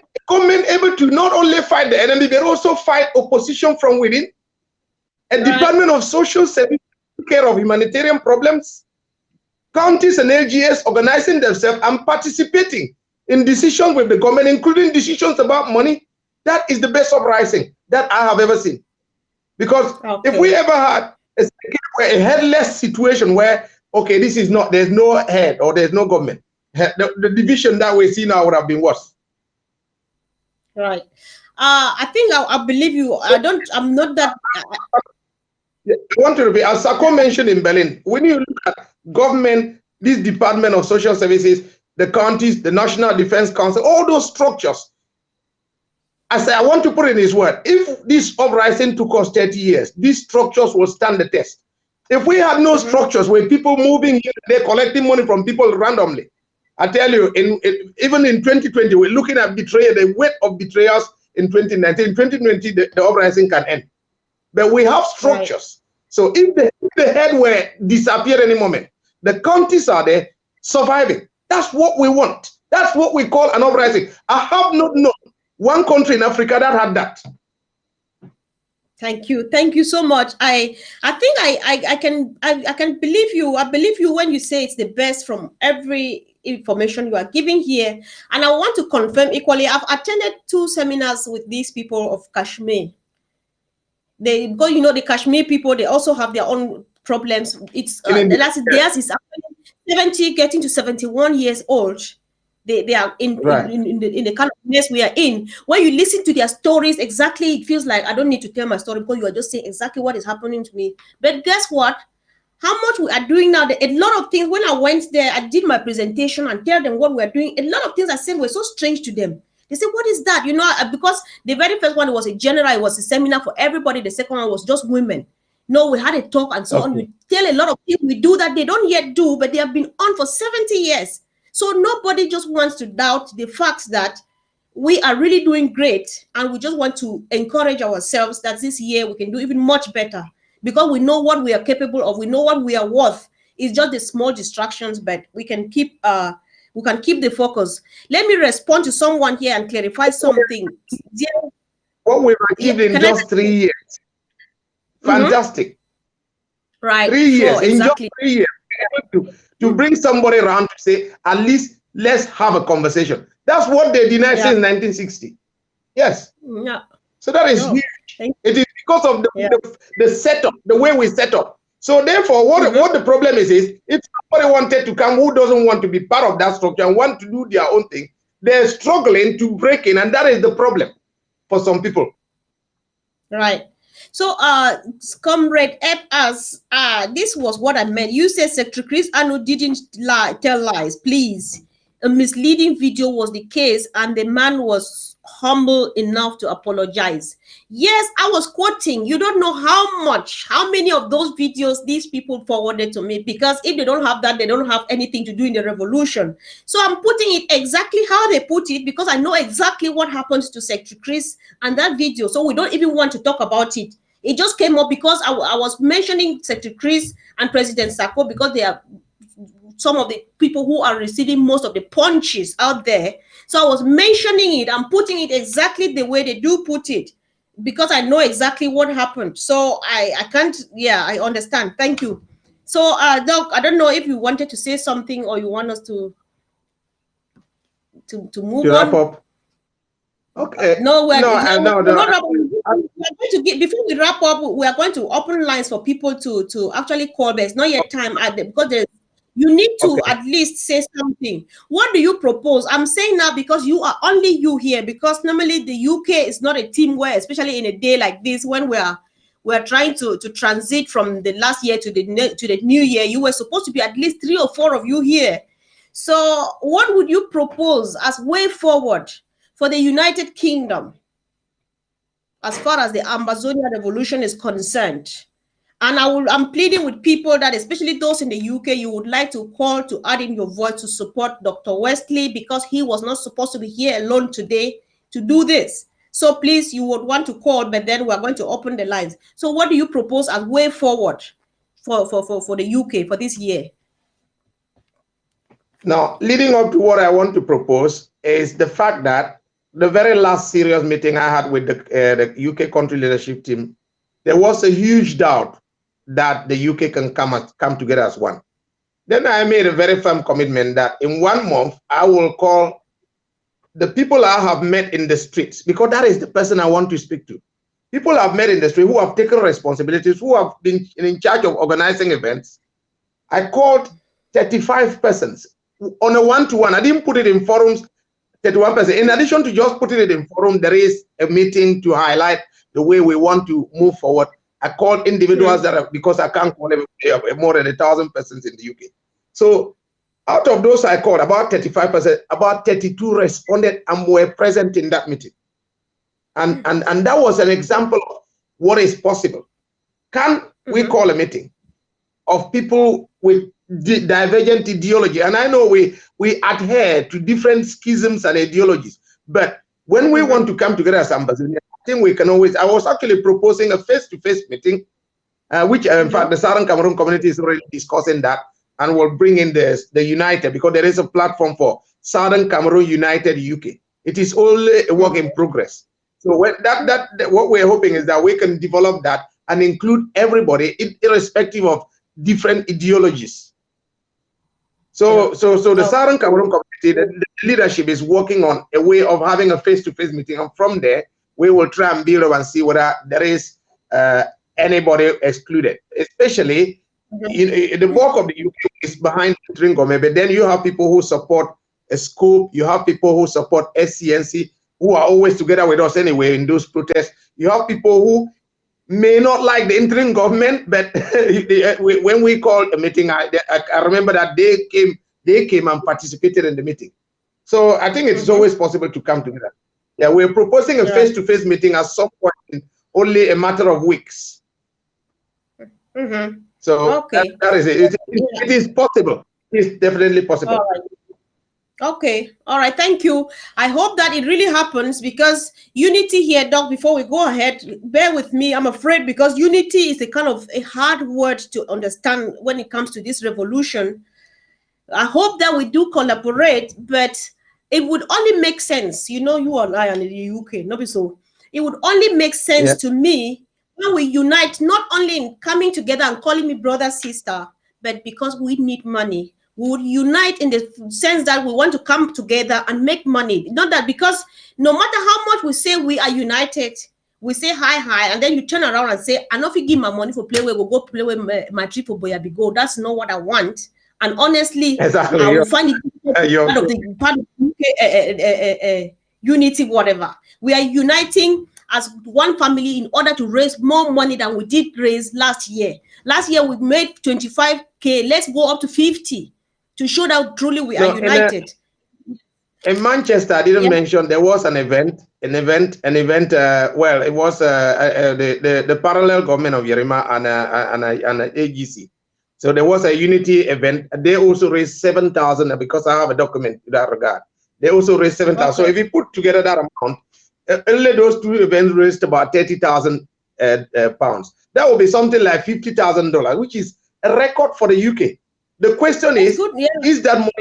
able to not only fight the enemy, but also fight opposition from within. A Department of Social Service take care of humanitarian problems. Counties and LGAs organizing themselves and participating in decisions with the government, including decisions about money. That is the best uprising that I have ever seen. Because if we ever had a a headless situation where, okay, this is not, there's no head or there's no government, the division that we see now would have been worse. Right. I think I believe you. I'm not that. I want to repeat, as Sako mentioned in Berlin, when you look at government, this Department of Social Services, the counties, the National Defense Council, all those structures, I want to put in his word, if this uprising took us 30 years, these structures will stand the test. If we had no structures where people moving here, they're collecting money from people randomly, I tell you, even in 2020, we're looking at betrayal, the weight of betrayals in 2019. In 2020, the uprising can end. But we have structures. Right. So if the head were disappear any moment, the counties are there surviving. That's what we want. That's what we call an uprising. I have not known one country in Africa that had that. Thank you so much. I think I can believe you. I believe you when you say it's the best from every information you are giving here. And I want to confirm equally, I've attended 2 seminars with these people of Kashmir. They go, you know, the Kashmir people, they also have their own problems. It's theirs is 70 getting to 71 years old. They are in the kind of mess we are in. When you listen to their stories, exactly, it feels like I don't need to tell my story because you are just saying exactly what is happening to me. But guess what? How much we are doing now, a lot of things, when I went there, I did my presentation and tell them what we are doing. A lot of things I said were so strange to them. They said, what is that? You know, because the very first one was a general, it was a seminar for everybody. The second one was just women. No, we had a talk and so on. We tell a lot of people we do that they don't yet do, but they have been on for 70 years. So nobody just wants to doubt the fact that we are really doing great. And we just want to encourage ourselves that this year we can do even much better because we know what we are capable of. We know what we are worth. It's just the small distractions, but we can keep the focus. Let me respond to someone here and clarify something. What we've achieved in just 3 years. Fantastic. Right. 3 years. Exactly. In just 3 years. To bring somebody around to say, at least let's have a conversation. That's what they denied since 1960. Yes. Yeah. So that is huge. It is because of the setup, the way we set up. So therefore, what the problem is if somebody wanted to come who doesn't want to be part of that structure and want to do their own thing, they're struggling to break in, and that is the problem for some people. Right. So, Comrade F.S., this was what I meant. You said Secretary Chris Anu didn't tell lies. Please. A misleading video was the case, and the man was humble enough to apologize. Yes, I was quoting. You don't know how many of those videos these people forwarded to me, because if they don't have that, they don't have anything to do in the revolution. So I'm putting it exactly how they put it, because I know exactly what happens to Secretary Chris and that video. So we don't even want to talk about it. It just came up because I was mentioning Secretary Chris and President Sako because they are some of the people who are receiving most of the punches out there. So I was mentioning it and putting it exactly the way they do put it, because I know exactly what happened. So I can't, I understand. Thank you. So Doc, I don't know if you wanted to say something or you want us to move on. Wrap up. Okay. No, we're going to get, before we wrap up, we are going to open lines for people to actually call, but it's not yet time because you need to at least say something. What do you propose? I'm saying now because you are only you here, because normally the UK is not a team where, especially in a day like this, when we're trying to transit from the last year to the new year, you were supposed to be at least 3 or 4 of you here. So what would you propose as way forward for the United Kingdom as far as the Ambazonia revolution is concerned? And I'm pleading with people that, especially those in the UK, you would like to call to add in your voice to support Dr. Wesley, because he was not supposed to be here alone today to do this. So please, you would want to call, but then we're going to open the lines. So what do you propose as way forward for the UK for this year? Now, leading up to what I want to propose is the fact that the very last serious meeting I had with the UK country leadership team, there was a huge doubt that the UK can come together as one. Then I made a very firm commitment that in 1 month, I will call the people I have met in the streets, because that is the person I want to speak to. people I've met in the street who have taken responsibilities, who have been in charge of organizing events. I called 35 persons on a one-to-one. I didn't put it in forums, 31 persons. In addition to just putting it in forum, there is a meeting to highlight the way we want to move forward. I called individuals that are, because I can't call everybody, more than 1,000 persons in the UK. So out of those I called, about 35%, about 32 responded and were present in that meeting. And that was an example of what is possible. Can we call a meeting of people with divergent ideology? And I know we adhere to different schisms and ideologies, but when we want to come together as ambassadors, I think we can always. I was actually proposing a face-to-face meeting, which in fact the Southern Cameroon community is already discussing that, and will bring in the United, because there is a platform for Southern Cameroon United UK. It is only a work in progress. So when what we're hoping is that we can develop that and include everybody, irrespective of different ideologies. So the Southern Cameroon community, the leadership is working on a way of having a face-to-face meeting, and from there we will try and build up and see whether there is anybody excluded. Especially the bulk of the UK is behind Tringome, but then you have people who support a scope, you have people who support SCNC, who are always together with us anyway in those protests. You have people who may not like the interim government, but when we called a meeting, I remember that they came and participated in the meeting. So I think it's always possible to come together. Yeah, we're proposing a face-to-face meeting at some point in only a matter of weeks. So that is it. It is possible. It's definitely possible. All right. Okay, all right, thank you. I hope that it really happens, because unity here, Doc, before we go ahead, bear with me, I'm afraid, because unity is a kind of a hard word to understand when it comes to this revolution. I hope that we do collaborate, but it would only make sense, you know, you and I are in the UK, no, so it would only make sense to me when we unite, not only in coming together and calling me brother, sister, but because we need money. We would unite in the sense that we want to come together and make money. Not that, because no matter how much we say we are united, we say hi, and then you turn around and say, I know if you give my money for play, we'll go play with my trip for Boyabi Go. That's not what I want. And honestly, I will find it part of the unity, whatever. We are uniting as one family in order to raise more money than we did raise last year. Last year, we made 25K. Let's go up to 50. To show that truly we are united. In Manchester, I didn't mention there was an event. Well, it was the parallel government of Yerima and AGC. So there was a unity event. They also raised 7,000, because I have a document in that regard. They also raised 7,000. So if you put together that amount, only those two events raised about 30,000 pounds. That will be something like $50,000, which is a record for the UK. The question is that money,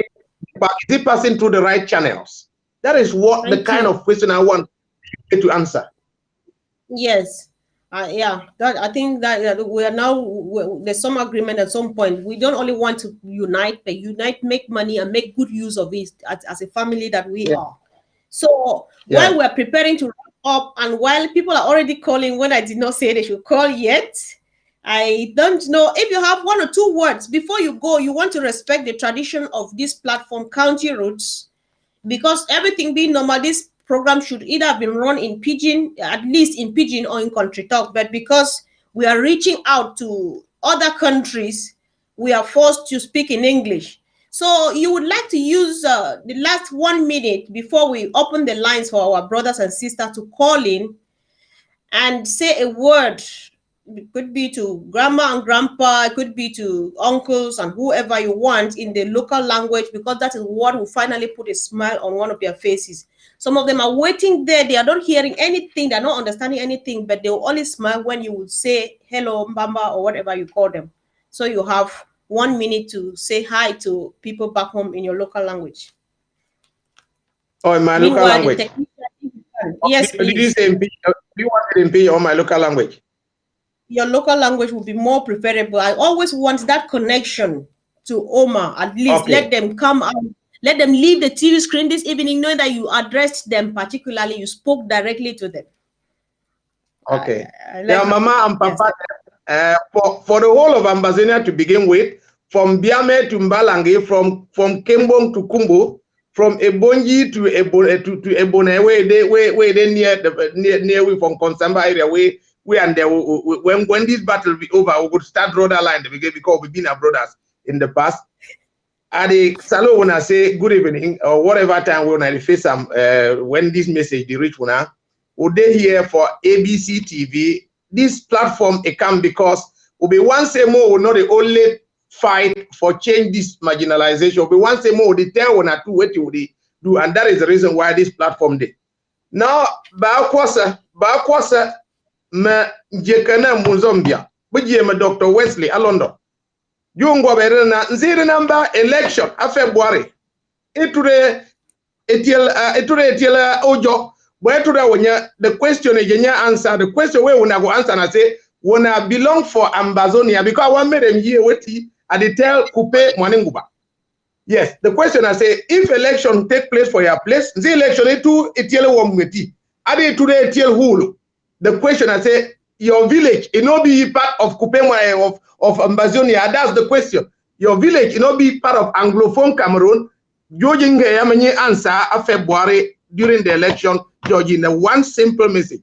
is it passing through the right channels? That is what the kind of question I want you to answer. Yes. I think that we are now, there's some agreement at some point. We don't only want to unite, but unite, make money, and make good use of it as a family that we are. So while we're preparing to wrap up, and while people are already calling when I did not say they should call yet, I don't know if you have 1 or 2 words before you go. You want to respect the tradition of this platform, County Roots, because everything being normal, this program should either have been run in Pidgin, at least in Pidgin, or in Country Talk. But because we are reaching out to other countries, we are forced to speak in English. So you would like to use the last 1 minute before we open the lines for our brothers and sisters to call in and say a word. It could be to grandma and grandpa, it could be to uncles and whoever you want in the local language, because that is what will finally put a smile on one of their faces. Some of them are waiting there, they are not hearing anything, they're not understanding anything, but they will only smile when you would say hello, Mbamba, or whatever you call them. So you have 1 minute to say hi to people back home in your local language. Oh, in my local language? Yes, did you say do you want it in P or my local language? Your local language would be more preferable. I always want that connection to Omar. At least let them come out, let them leave the TV screen this evening knowing that you addressed them particularly, you spoke directly to them. Okay. Like Mama and Papa, for the whole of Ambazonia to begin with, from Biame to Mbalange, from Kembong to Kumbo, from Ebonyi to Ebone, where they near we from Konsamba area, we and there, when this battle will be over, we would start draw that line because we've been our brothers in the past. Adi Salo when I say good evening or whatever time when I face some when this message they reach una, would they here for ABC TV? This platform it come because will be one say more will not the only fight for change this marginalization. Will be one say more the tell one or two what you do, and that is the reason why this platform did. Now ba kwasa me jekana Muzambia, but ye Dr. Wesley Alondo. Jungo berena nziri number election a February iture etiela ojo but iture wonya the question ejenya answer the question where una go answer na say wanna belong for Ambazonia because one made them here weti at the tell coupe mwanenguba. Yes, the question I say if election take place for your place the election etiela womweti ade iture etiel hulu. The question I say your village it no be part of coupe of Ambazonia. That's the question. Your village, you know, be part of Anglophone Cameroon. Judging the answer of February during the election, judging the one simple message.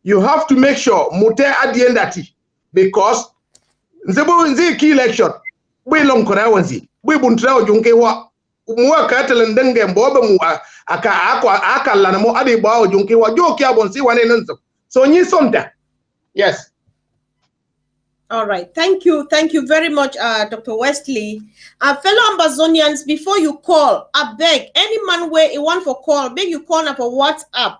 You have to make sure Mute at the end that because the key election, we long korawanzi, we buntrao junkewa, mwa katelendenge mboba mwa aka lanamo adi bao junkewa, jokia bonsi wane nanzo. So ni sonta. Yes. All right. Thank you. Thank you very much, Dr. Wesley. Fellow Ambazonians, before you call, I beg any man where you want for call, beg you call up for WhatsApp.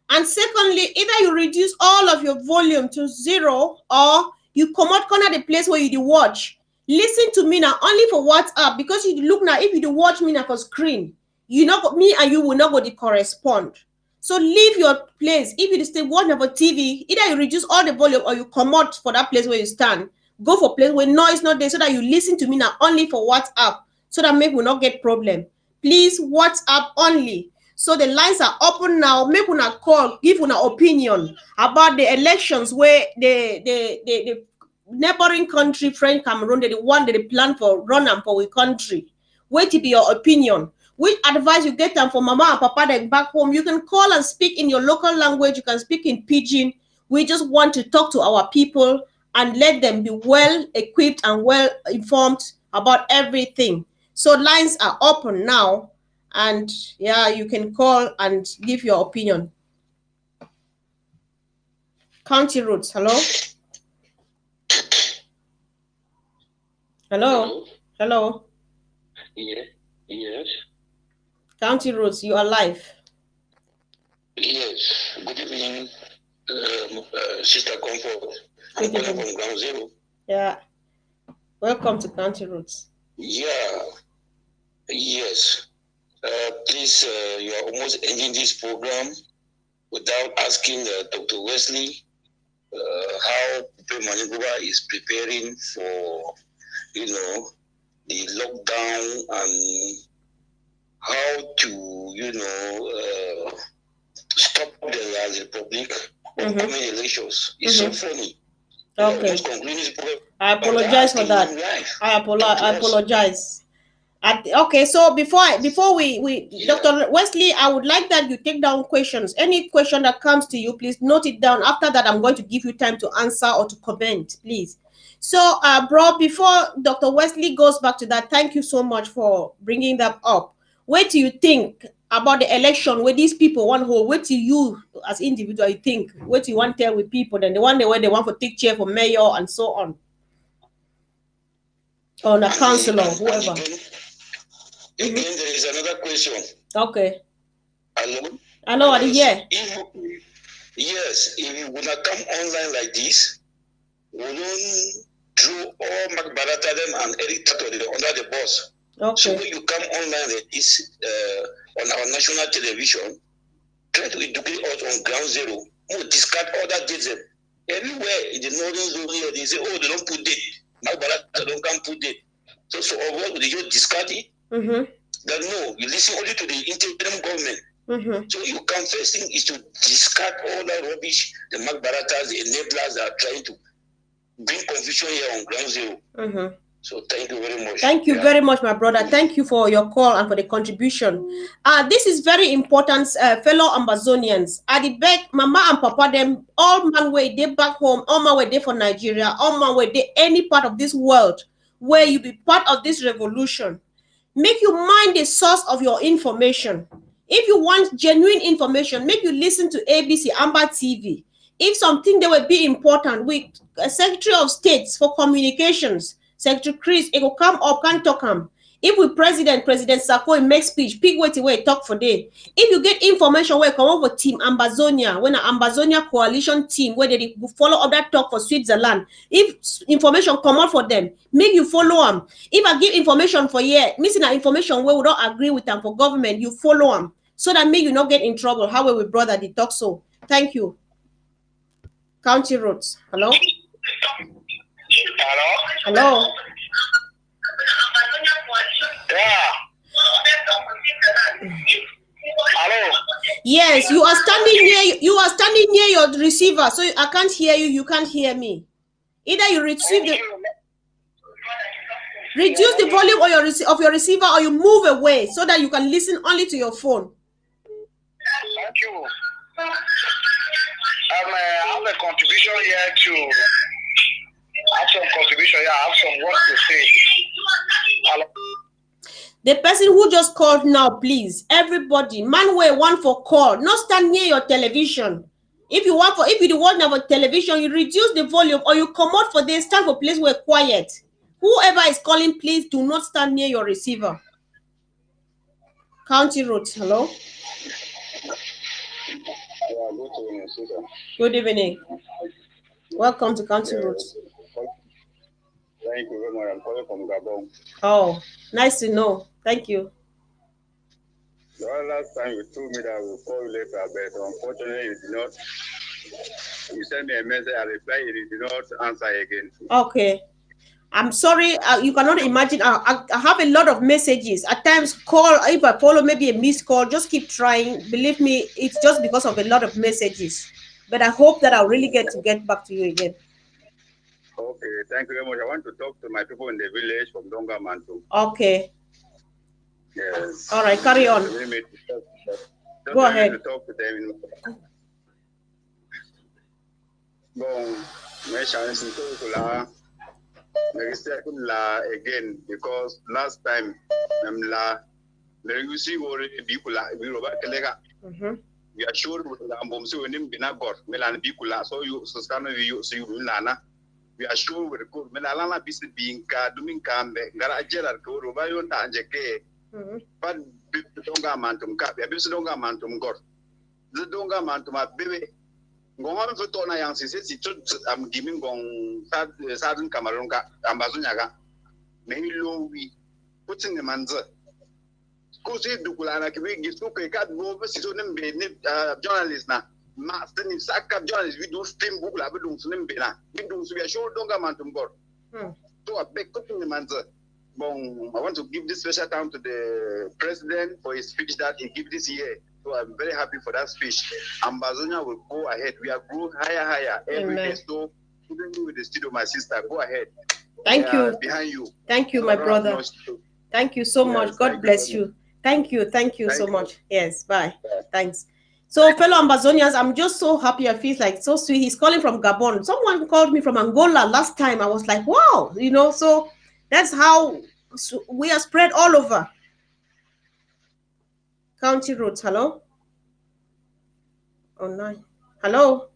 And secondly, either you reduce all of your volume to 0 or you come out corner the place where you do watch. Listen to me now only for WhatsApp because you look now, if you do watch me now for screen, you know me and you will not go to correspond. So leave your place. If you stay watching for TV, either you reduce all the volume or you come out for that place where you stand. Go for place where noise not there so that you listen to me now only for WhatsApp so that maybe we not get problem. Please WhatsApp only. So the lines are open now. Make una call, give una opinion about the elections where the neighboring country, French Cameroon, they want the plan for run and for a country. Wait to be your opinion. Which advice you get them from mama and papa that back home, you can call and speak in your local language. You can speak in Pidgin. We just want to talk to our people and let them be well equipped and well informed about everything. So lines are open now. And yeah, you can call and give your opinion. County Roads, hello? Hello? Hello? Yeah, yes. County Roads, you are live. Yes. Good evening, Sister Konfor. Good I'm calling evening. from Ground Zero. Yeah. Welcome to County Roads. Yeah. Yes. Please, you are almost ending this program without asking Dr. Wesley how Maniguba is preparing for, the lockdown and how to, stop the Republic of coming elections. It's so funny. Okay. I apologize for that. I apologize. Okay, so before we yeah. Dr. Wesley, I would like that you take down questions. Any question that comes to you, please note it down. After that, I'm going to give you time to answer or to comment, please. So, bro, before Dr. Wesley goes back to that, thank you so much for bringing that up. What do you think about the election where these people want to hold? What do you, as individual, you think? What do you want to tell with people? Then the one where they want to take chair for mayor and so on, or a councillor, whoever. Again, there is another question. Okay. Hello? Hello, yeah. Yes, if you wanna come online like this, we don't throw all Macbarata them and Eric Tato under the boss. Okay. So when you come online like this on our national television, try to educate us on Ground Zero. We'll discard all that data. Everywhere in the northern zone here, they say, oh, they don't put date. Macbarata don't come put date. So of what they just discard it. That no, you listen only to the interim government. So you can first thing is to discard all that rubbish, the Magbaratas, the enablers that are trying to bring confusion here on ground zero. So thank you very much. Thank you very much, my brother. Thank you for your call and for the contribution. This is very important, fellow Amazonians. At the back, Mama and Papa, them all man way they back home, all man way they for Nigeria, all man way they any part of this world where you be part of this revolution. Make you mind the source of your information. If you want genuine information, make you listen to ABC Amber TV. If something that will be important with Secretary of State for Communications, Secretary Chris, it will come up, can talk him. If we President Sarko make speech, pick wait talk for day. If you get information where come over team Ambazonia, when an Ambazonia coalition team where they follow up that talk for Switzerland, if information come out for them, make you follow them. If I give information for missing that information where we don't agree with them for government, you follow them so that make you not get in trouble. How will we brother the talk so? Thank you. County Roads. Hello. Hello. Yeah. Hello. Yes, you are standing near your receiver, so I can't hear you. You can't hear me. Either you reduce the volume of your receiver, or you move away so that you can listen only to your phone. Thank you. I have a contribution here to have some contribution here. I have some work to say. Hello. The person who just called now, please, everybody, man way one for call, not stand near your television. If you the one of a television, you reduce the volume or you come out for this, stand for place where quiet. Whoever is calling, please do not stand near your receiver. County Roads, hello. Good evening. Welcome to County Roads. Thank you very much. I'm calling from Gabon. Oh, nice to know. Thank you. The last time you told me that we'll call you later, but unfortunately you did not. You sent me a message, I replied, you did not answer again. Okay. I'm sorry, you cannot imagine. I have a lot of messages. At times, call, if I follow maybe a missed call, just keep trying. Believe me, it's just because of a lot of messages. But I hope that I'll really get back to you again. Okay, thank you very much. I want to talk to my people in the village from Donga Mantu. Okay. Yes. All right, carry on. Go ahead. To talk to them. Bon, again, because last time we are sure we are sure we're good. Melalana bisi binka duminka ngara jera ko roba yonda anjeke. But donga mantum ka be bisi donga mantum gor. The donga mantum a bebe. Ngon fa to na yang sisi si am giving gong sadun Cameroon ka ambazunya ka. Mehi lo wi putin the manza. Ko si dukula na kibi gisu ke ka do si so nembe ne journalist na. Master ni saka journalist we do stream book la be dum sunem be na we do so we show donga mantum gor so a big cooking manza. Bon, I want to give this special time to the president for his speech that he gave this year. So I'm very happy for that speech. Ambazonia will go ahead. We are growing higher every day. So even with the studio, my sister, go ahead. Thank you. Behind you. Thank you, my brother. Thank you so much. God bless you. Thank you so much. Yes, bye. Thanks. So, fellow Ambazonians, I'm just so happy. I feel like so sweet. He's calling from Gabon. Someone called me from Angola last time. I was like, wow, so that's how we are spread all over. County Roads, hello? Oh, no. Hello?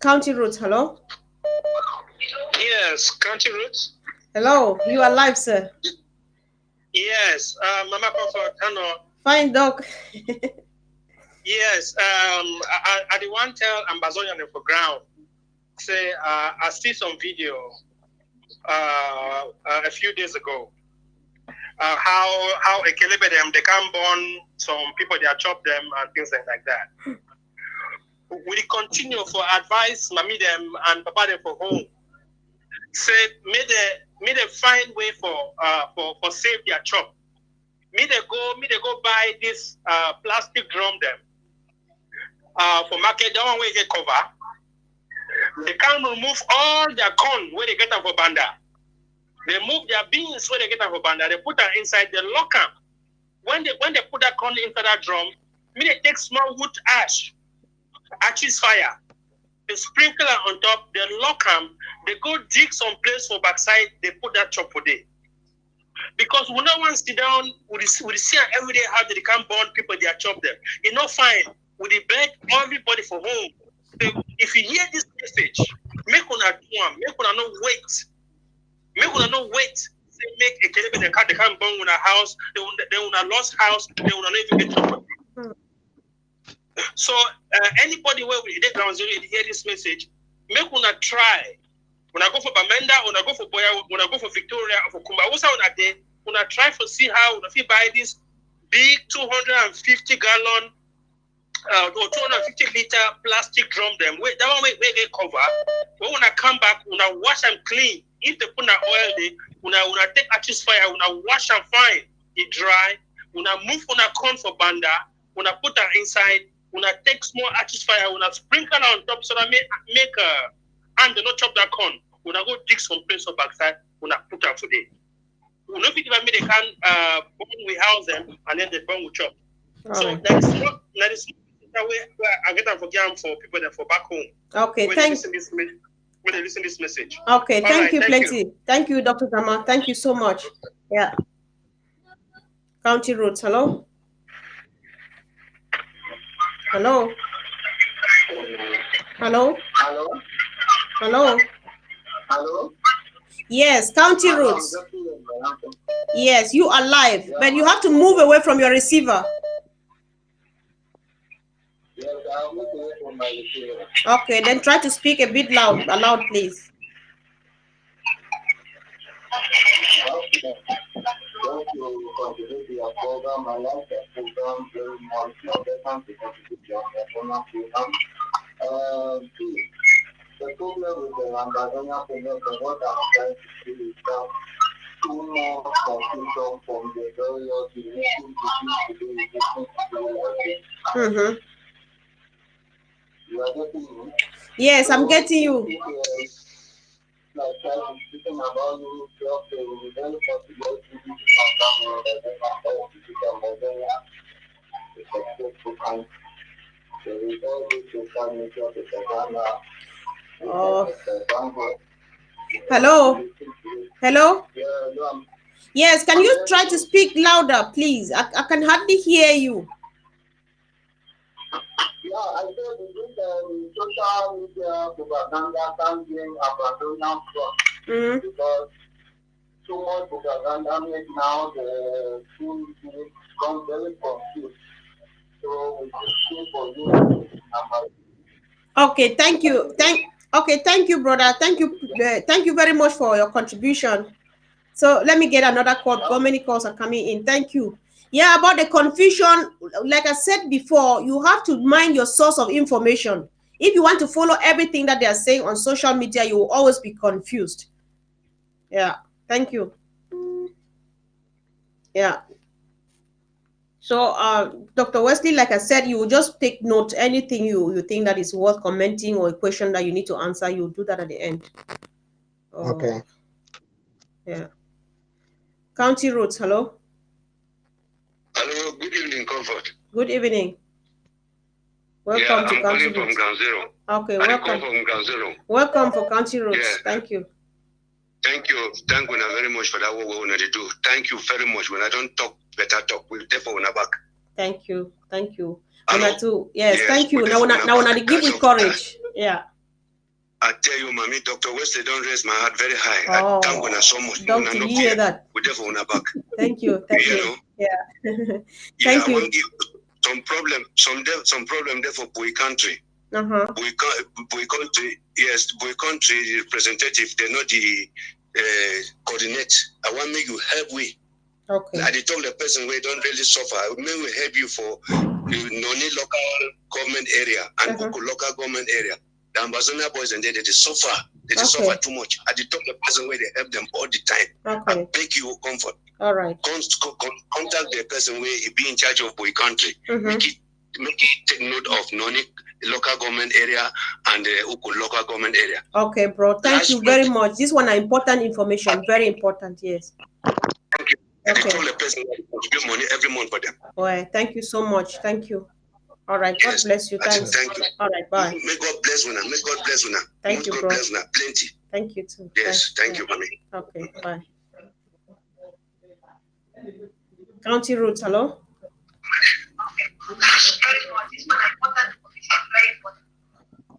County Roads, hello? Yes, County Roads. Hello, you are live, sir. Yes, Mama Konfor, hello. Fine, doc. Yes, I did want to tell Ambazonian for ground. Say, I see some video a few days ago. How a kelebe them they can burn some people, they chop them and things like that. We continue for advice, mommy them and papa them for home. Say, may they find way for save their chop. Me they go buy this plastic drum them for market. That one where they cover. They can remove all their corn where they get them for banda. They move their beans where they get them for banda. They put them inside the locker. When they put that corn inside that drum, me they take small wood ashes fire. They sprinkle it on top. They lock them. They go dig some place for backside. They put that chop for day. Because we don't want to sit down we see every day how they can burn people, they are chop them. It's not fine. We beg everybody for home. So if you hear this message, make una do one, make una not wait. Make una not wait. Say make a kelebe they can't burn una house, they una lost house, they una not even get trouble. So anybody where we ground zero hear this message, make una try. When I go for Bamenda, when I go for Boya, when I go for Victoria, or for Kumba, what's on that day? When I try to see how if you buy this big 250 gallon or 250 liter plastic drum, them wait that one we get cover. But when I come back, when I wash them clean, if they put that oil there, when I take ashes fire, when I wash them fine, it dry. When I move on a corn for banda, when I put that inside, when I take small ashes fire, when I sprinkle on top, so that make and they not chop that corn. When I go dig some place on backside, when I put them for day. We know if they can burn we house them and then they burn we chop. So that is that way I get them for people that for back home. Okay, when they listen to this message. Okay, thank you plenty. Thank you, Dr. Zama. Thank you so much. Yeah. County Roads, hello? Hello? Hello? Hello? Hello? Hello? Yes, County Roads. Yes, you are live, but you have to move away from your receiver. Yes, I'll move away from my receiver. Okay, then try to speak a bit loud, please. Okay. Thank you for contributing to your program. I like the program very much. Thank you for contributing to your program. The problem with the Ambazonian program, what I'm trying to do is that too much confusion from the various relations Mm-hmm. You are getting me? Yes, I'm getting you. Like I'm speaking about you, very possible to be Oh. Hello? Hello? Yes, can you try to speak louder, please? I can hardly hear you. Yeah, I said this social media propaganda campaign Ambazonian front because too much propaganda make now the school become very confused. So we should see for you. Okay, thank you. Thank you, brother. Thank you very much for your contribution. So let me get another call. How many calls are coming in? Thank you. Yeah, about the confusion, like I said before, you have to mind your source of information. If you want to follow everything that they are saying on social media, you will always be confused. Yeah, thank you. Yeah. So, Dr. Wesley, like I said, you will just take note. Anything you think that is worth commenting or a question that you need to answer, you'll do that at the end. Okay. Yeah. County Roads, hello? Hello, good evening, Comfort. Good evening. Welcome to County Roads. From Ground Zero. Okay, welcome. From Ground Zero. Welcome for County Roads. Yeah. Thank you. Thank you. Thank you very much for that what we want to do. Thank you very much. When I don't talk, better talk. We'll therefore on back. Thank you. Thank you. Hello? Yes, thank you. Now when give me courage. Yeah. I tell you, mommy, Dr. Wesley don't raise my heart very high. Oh, I thank you so much. Don't you hear that? We therefore on back. Thank you. Thank you. Know? Yeah. Thank you. Some problem there for Boy country. Boy country, yes, Boy country representative, they're not the coordinate. I want make you help we. Okay. I told the person we don't really suffer. I may we help you for Noni local government area and local government area. The Ambazonia boys and they suffer. They suffer too much. I told the person where they help them all the time. Okay. I beg you, Konfor. All right. Contact the person where he be in charge of boy country. Make it take note of Noni local government area and the Uku local government area. Okay, bro. Thank you very much. This one are important information. Very important. Yes. Thank you. Okay. Call the person who contribute money every month for them. All right. Thank you so much. Thank you. All right. God bless you. Thanks. Thank you. All right. Bye. May God bless you now. May God bless you now. Thank you, God bro. bless you now. Plenty. Thank you too. Yes. Thank you, mommy. Okay. Bye. County Roots. Hello.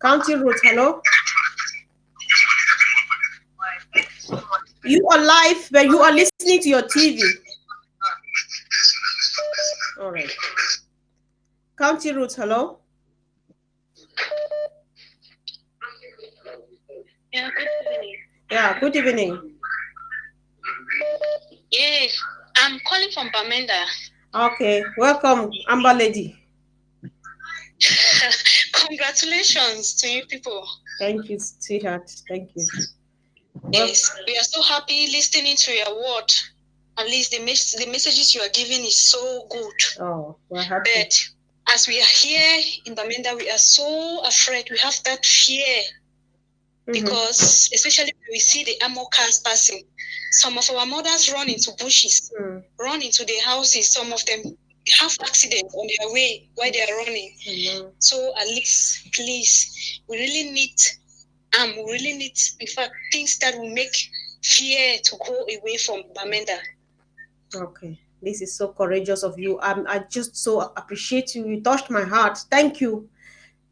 County Roots. Hello. You are live, but you are listening to your TV. All right. County Roots, hello. Yeah, good evening. Yeah, good evening. Yes, I'm calling from Bamenda. Okay, welcome, Amber Lady. Congratulations to you people. Thank you, sweetheart. Thank you. Yes, we are so happy listening to your word. At least the messages you are giving is so good. Oh, we're happy. But as we are here in Bamenda, we are so afraid. We have that fear. Because especially when we see the armor cars passing, some of our mothers run into bushes, run into their houses. Some of them have accidents on their way while they are running. So at least, please, we really need, in fact, things that will make fear to go away from Bamenda. Okay, this is so courageous of you. I just so appreciate you. You touched my heart. Thank you.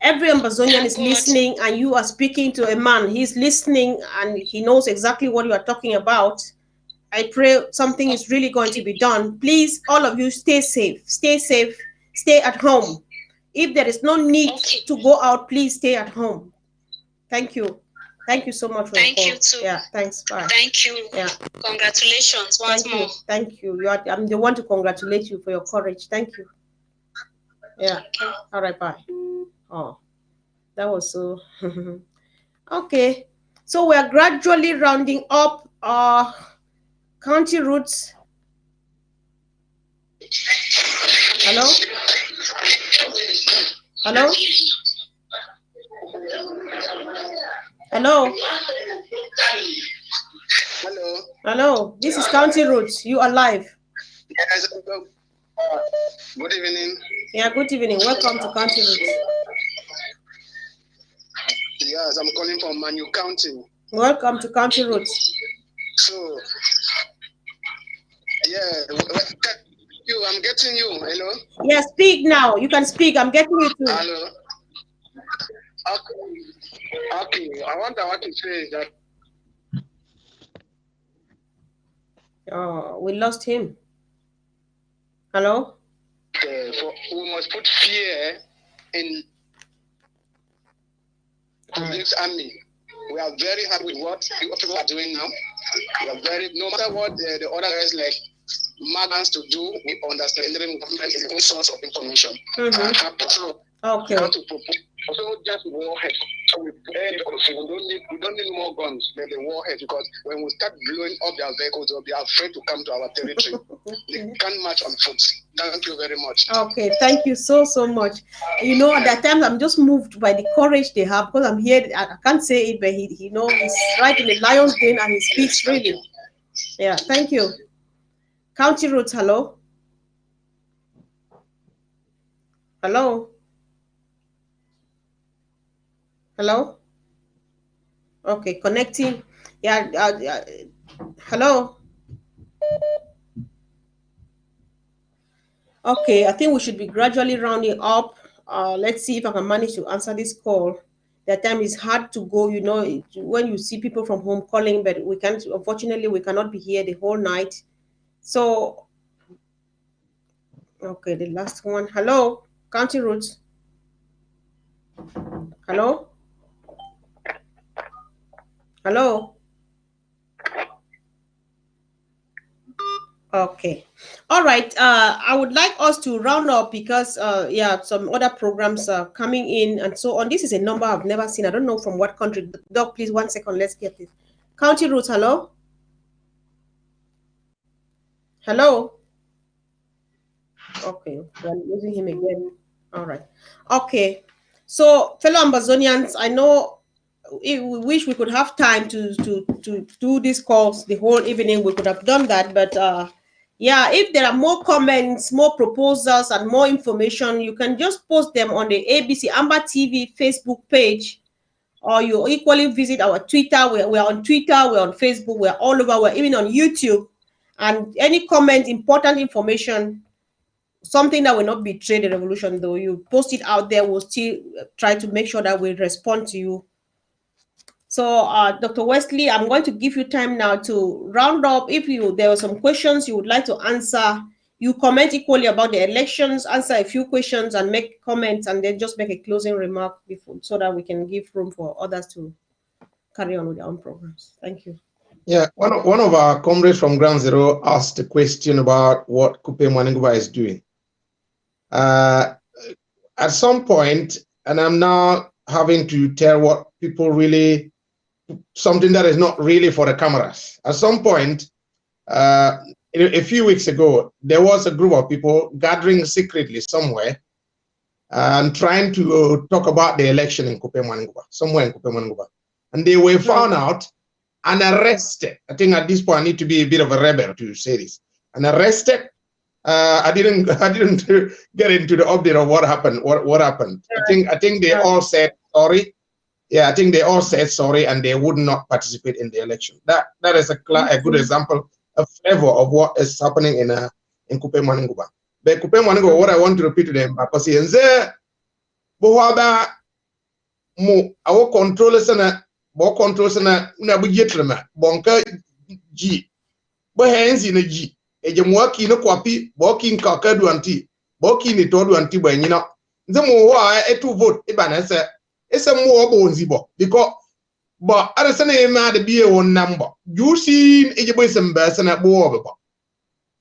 Every Ambazonian is listening, and you are speaking to a man. He's listening, and he knows exactly what you are talking about. I pray something is really going to be done. Please, all of you, stay safe. Stay safe. Stay at home. If there is no need to go out, please stay at home. Thank you. Thank you so much for your call. Thank you too. Yeah, thanks. Bye. Thank you. Yeah. Congratulations once more. Thank you. I'm the one to congratulate you for your courage. Thank you. Yeah. Okay. All right. Bye. Oh, that was so. Okay. So we are gradually rounding up our county roots. Hello? Hello? Hello? Hello. Hello. This is County Roots. You are live. Yes. Good evening. Yeah, good evening. Welcome to County Roots. Yes, I'm calling from Manu County. Welcome to County Roots. So, yeah, I'm getting you. Hello? Yeah, speak now. You can speak. I'm getting you too. Hello? Okay. What I want to say is that. Oh, we lost him. Hello? We must put fear in this army. We are very happy with what people are doing now. We are no matter what the other guys like Magans to do, we understand the government is the only source of information. Okay. So just warhead. So we don't need more guns than the warhead, because when we start blowing up their vehicles, they'll be afraid to come to our territory. They can't march on foot. Thank you very much. Okay, thank you so much. You know, at that time I'm just moved by the courage they have, because I'm here. I can't say it, but he's right in the lion's den and he speaks really. Yeah, thank you. County Roots, hello. Hello. Hello. Okay, connecting. Yeah. Hello. Okay, I think we should be gradually rounding up. Let's see if I can manage to answer this call. That time is hard to go, you know, when you see people from home calling, but we can't, unfortunately, we cannot be here the whole night. So, okay, the last one. Hello, County Roots. Hello? Hello? Okay. All right. I would like us to round up because, some other programs are coming in and so on. This is a number I've never seen. I don't know from what country. Doc, please, 1 second. Let's get it. County Roots, hello? Hello. Okay, we're losing him again. All right. Okay. So, fellow Amazonians, I know we wish we could have time to do these calls the whole evening. We could have done that, but yeah, if there are more comments, more proposals, and more information, you can just post them on the ABC Amber TV Facebook page, or you equally visit our Twitter. We're on Twitter, we're on Facebook, we're all over, we're even on YouTube. And any comment, important information, something that will not betray the revolution, though, you post it out there, we'll still try to make sure that we respond to you. So, Dr. Wesley, I'm going to give you time now to round up. If there were some questions you would like to answer, you comment equally about the elections, answer a few questions and make comments, and then just make a closing remark before, so that we can give room for others to carry on with their own programs. Thank you. Yeah, one of our comrades from Ground Zero asked a question about what Kupe Mwaningwa is doing. At some point, and I'm now having to tell what people really, something that is not really for the cameras. At some point, a few weeks ago, there was a group of people gathering secretly somewhere and trying to talk about the election in Kupe Mwaningwa, somewhere in Kupe Mwaningwa. And they were found out and arrested. I think at this point I need to be a bit of a rebel to say this. And arrested. I didn't get into the update of what happened. What happened? I think they all said sorry. Yeah, I think they all said sorry and they would not participate in the election. That is a good example, a flavor of what is happening in Kupe Mwaningwa. But Kupe Mwaningwa, what I want to repeat to them, because our controllers and bo controls na bujetrema bonka G bo hands in a G ejemwaki no kwapi bo kin kakadu anti bo kin ni todu anti bo nyina nzemo wa etu vote e bana se ese mo bo nzibo because bo aresana e ma de bie won number you see ejebo semba sana bo obo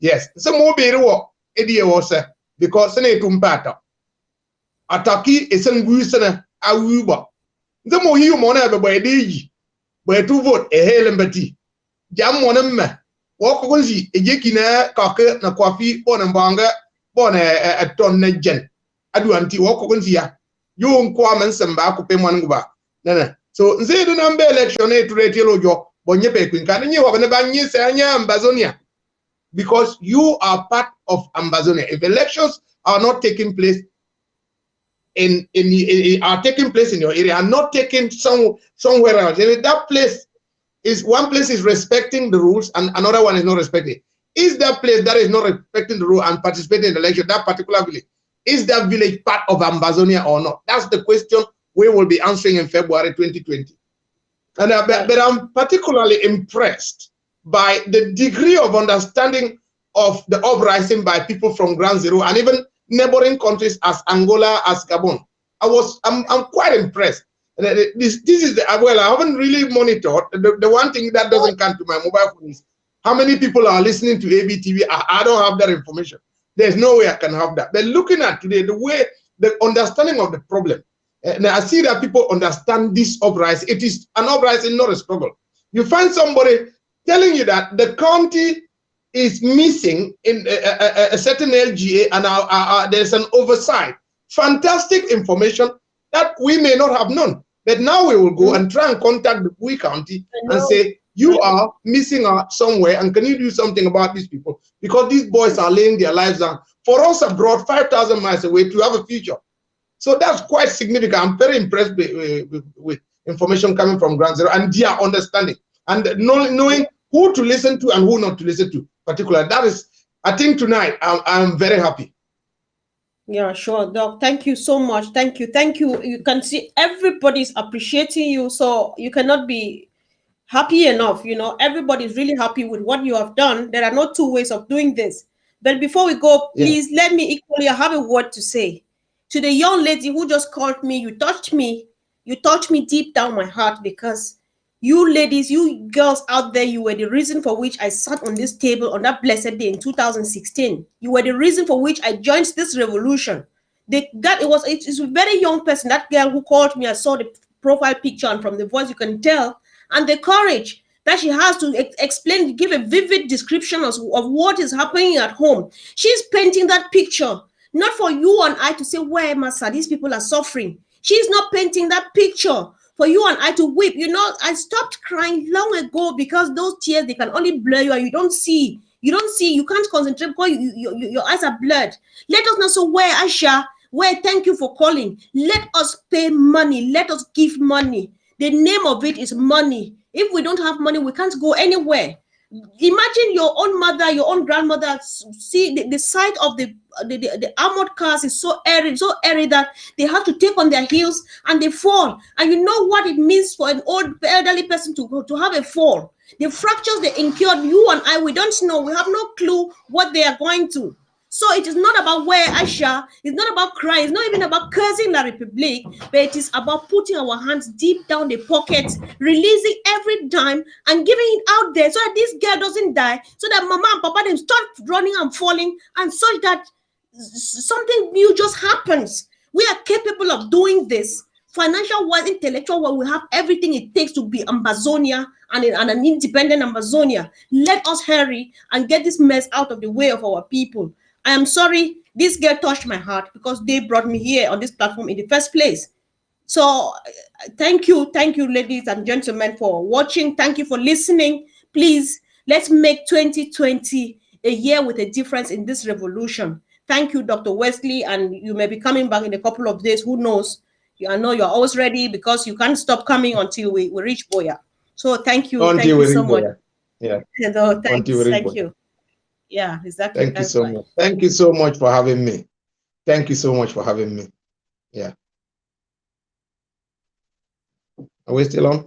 yes se mo be wo e die wo se because se na etumpata ataki esengu sana awuba the more you mona by the by to vote a hell mbati jam one me walk on see a jekina cocker na coffee on and banga bon a ton gen adu anti walk on see ya you unquamens and back up in one go so they do number election to retilo jo bonye pequin can you have a banye sanya ambazonia because you are part of Ambazonia. If elections are not taking place are taking place in your area and not taken somewhere else. If that place is one place is respecting the rules and another one is not respecting. Is that place that is not respecting the rule and participating in the election, that particular village, is that village part of Ambazonia or not? That's the question we will be answering in February 2020. And but I'm particularly impressed by the degree of understanding of the uprising by people from Ground Zero and even neighboring countries as Angola, as Gabon. I'm quite impressed. This is the, well, I haven't really monitored. The one thing that doesn't come to my mobile phone is how many people are listening to ABTV. I don't have that information. There's no way I can have that. But looking at today, the understanding of the problem, and I see that people understand this uprising. It is an uprising, not a struggle. You find somebody telling you that the county is missing in a certain LGA and there's an oversight. Fantastic information that we may not have known. But now we will go and try and contact the Bui County and say, you are missing out somewhere and can you do something about these people? Because these boys are laying their lives down for us abroad 5,000 miles away to have a future. So that's quite significant. I'm very impressed with information coming from Ground Zero and their understanding and knowing who to listen to and who not to listen to. Particular, that is, I think tonight I'm very happy. Yeah, sure, Doc. Thank you so much. Thank you. You can see everybody's appreciating you, so you cannot be happy enough. You know, everybody's really happy with what you have done. There are no two ways of doing this. But before we go, please let me equally have a word to say to the young lady who just called me. You touched me deep down my heart, because you ladies, you girls out there, you were the reason for which I sat on this table on that blessed day in 2016. You were the reason for which I joined this revolution. It's a very young person, that girl who called me. I saw the profile picture, and from the voice you can tell, and the courage that she has to explain, give a vivid description of what is happening at home. She's painting that picture, not for you and I to say, where, Massa, these people are suffering. She's not painting that picture for you and I to weep. You know, I stopped crying long ago because those tears, they can only blur you and you don't see. You don't see, you can't concentrate because your eyes are blurred. Let us not say, where, Aisha, where, thank you for calling. Let us pay money. Let us give money. The name of it is money. If we don't have money, we can't go anywhere. Imagine your own mother, your own grandmother, see the sight of the armored cars is so airy that they have to take on their heels and they fall. And you know what it means for an old elderly person to have a fall. The fractures they incurred, you and I, we don't know. We have no clue what they are going to. So it is not about where, Aisha, it's not about crying, it's not even about cursing La Republique, but it is about putting our hands deep down the pockets, releasing every dime and giving it out there so that this girl doesn't die, so that mama and papa then start running and falling, and such that something new just happens. We are capable of doing this. Financial wise, intellectual wise, we have everything it takes to be Amazonia and an independent Amazonia. Let us hurry and get this mess out of the way of our people. I am sorry, this girl touched my heart because they brought me here on this platform in the first place. So thank you, ladies and gentlemen, for watching. Thank you for listening. Please, let's make 2020 a year with a difference in this revolution. Thank you, Dr. Wesley, and you may be coming back in a couple of days. Who knows? I know you're always ready because you can't stop coming until we reach Boya. So thank you. Thank you so much. Yeah. Thank you. Yeah, exactly. Thank you so much. Thank you so much for having me. Thank you so much for having me. Yeah. Are we still on?